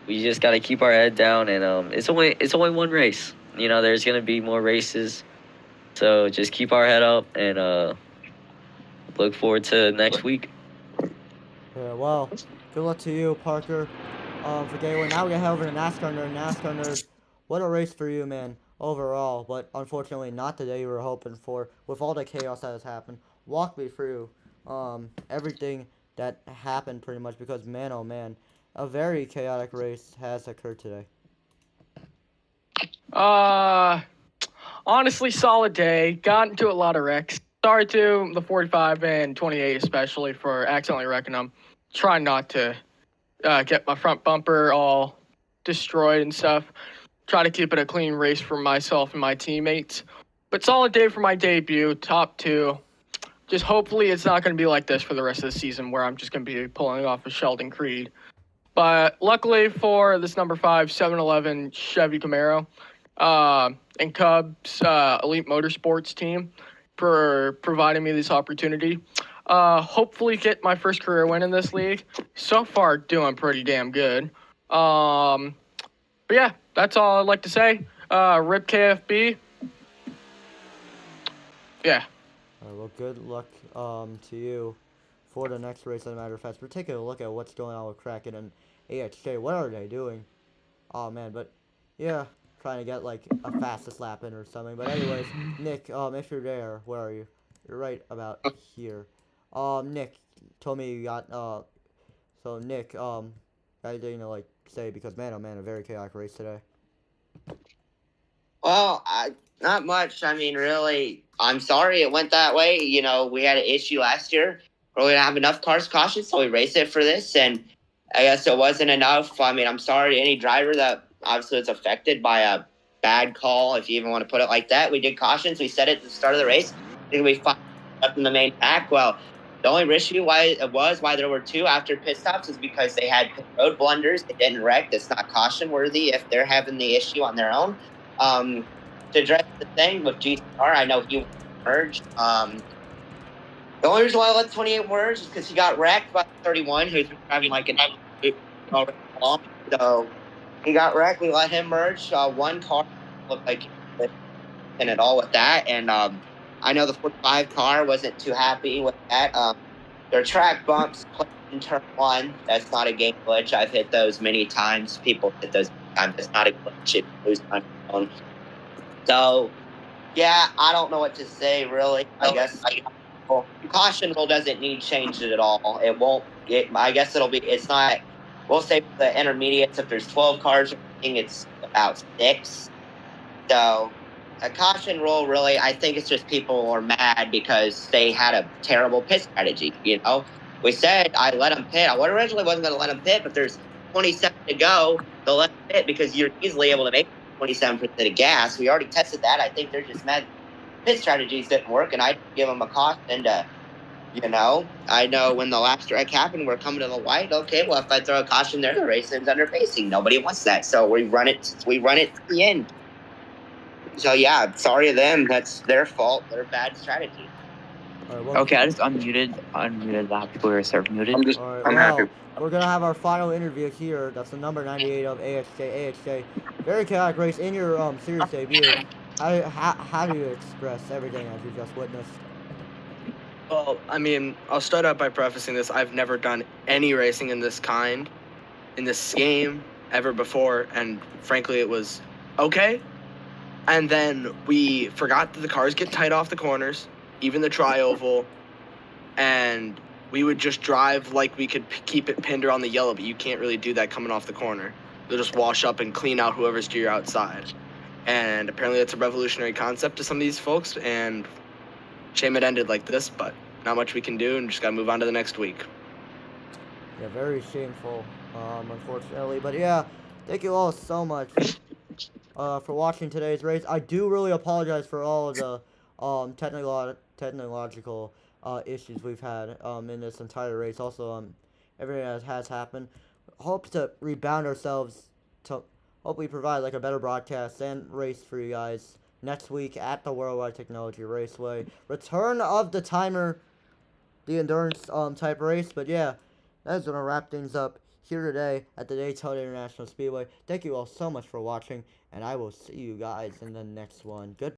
we just gotta keep our head down, and it's only one race. You know, there's gonna be more races, so just keep our head up and look forward to next week. Yeah, well, good luck to you, Parker. For day one. Now we're gonna head over to NASCAR Nerd. NASCAR Nerd, what a race for you, man, overall. But unfortunately, not the day you were hoping for. With all the chaos that has happened, walk me through everything that happened, pretty much. Because man, oh man, a very chaotic race has occurred today. Honestly, solid day. Got into a lot of wrecks. Sorry to the 45 and 28 especially for accidentally wrecking them. Trying not to get my front bumper all destroyed and stuff. Try to keep it a clean race for myself and my teammates. But solid day for my debut, top 2. Just hopefully it's not going to be like this for the rest of the season where I'm just going to be pulling off a Sheldon Creed. But luckily for this number 5 711 Chevy Camaro and Cubs Elite Motorsports team for providing me this opportunity. Hopefully get my first career win in this league. So far, doing pretty damn good. But yeah, that's all I'd like to say. RIP KFB. Yeah. All right, well, good luck to you for the next race. As a matter of fact, we're taking a look at what's going on with Kraken and AHJ. What are they doing? Oh man, but yeah, trying to get like a fastest lap in or something. But anyways, Nick, if you're there, where are you? You're right about here. Nick told me you got so Nick, I didn't like say because man, oh man, a very chaotic race today. Well, not much. I mean, really, I'm sorry it went that way. You know, we had an issue last year where we didn't have enough cars caution, so we raced it for this, and I guess it wasn't enough. I mean, I'm sorry any driver that obviously was affected by a bad call, if you even want to put it like that. We did cautions. We said it at the start of the race. I think we fought up in the main pack. Well, the only issue why there were 2 after pit stops is because they had road blunders. They didn't wreck. That's not caution worthy if they're having the issue on their own. To address the thing with GCR, I know he merged. The only reason why I let 28 merge is because he got wrecked by 31, who's driving like an already long. So he got wrecked. We let him merge. One car looked like in at all with that, and I know the 45 car wasn't too happy with that. Their track bumps in turn 1. That's not a game glitch. I've hit those many times. People hit those times. It's not a glitch. It lose on your own. So, yeah, I don't know what to say, really. I guess caution rule doesn't need changed at all. It won't. I guess it'll be. It's not. We'll say for the intermediates, if there's 12 cars, it's about 6. So, a caution rule, really, I think it's just people are mad because they had a terrible pit strategy. You know, we said I let them pit. I originally wasn't going to let them pit, but there's 27 to go. They'll let them pit because you're easily able to make 27% of gas. We already tested that. I think they're just mad. Pit strategies didn't work, and I give them a caution to, you know, I know when the last wreck happened, we're coming to the white. Okay, well, if I throw a caution there, the race ends under pacing. Nobody wants that, so we run it to the end. So yeah, sorry to them. That's their fault. Their bad strategy. All right, well, Okay, I just unmuted that. People are start muted. all right, well, we're gonna have our final interview here. That's the number 98 of AHJ. AHJ, very chaotic race in your series debut. How do you express everything as you just witnessed? Well, I mean, I'll start out by prefacing this. I've never done any racing in this kind, in this game, ever before, and frankly, it was okay. And then we forgot that the cars get tight off the corners, even the tri-oval, and we would just drive like we could keep it pinned around the yellow, but you can't really do that coming off the corner. You'll just wash up and clean out whoever's to your outside. And apparently that's a revolutionary concept to some of these folks, and shame it ended like this, but not much we can do, and just gotta move on to the next week. Yeah, very shameful, unfortunately. But yeah, thank you all so much for watching today's race. I do really apologize for all of the technological issues we've had in this entire race. Also, everything that has happened. Hope to rebound ourselves to hopefully provide like a better broadcast and race for you guys next week at the Worldwide Technology Raceway. Return of the timer, the endurance type race. But yeah, that's gonna wrap things up here today at the Daytona International Speedway. Thank you all so much for watching, and I will see you guys in the next one. Good.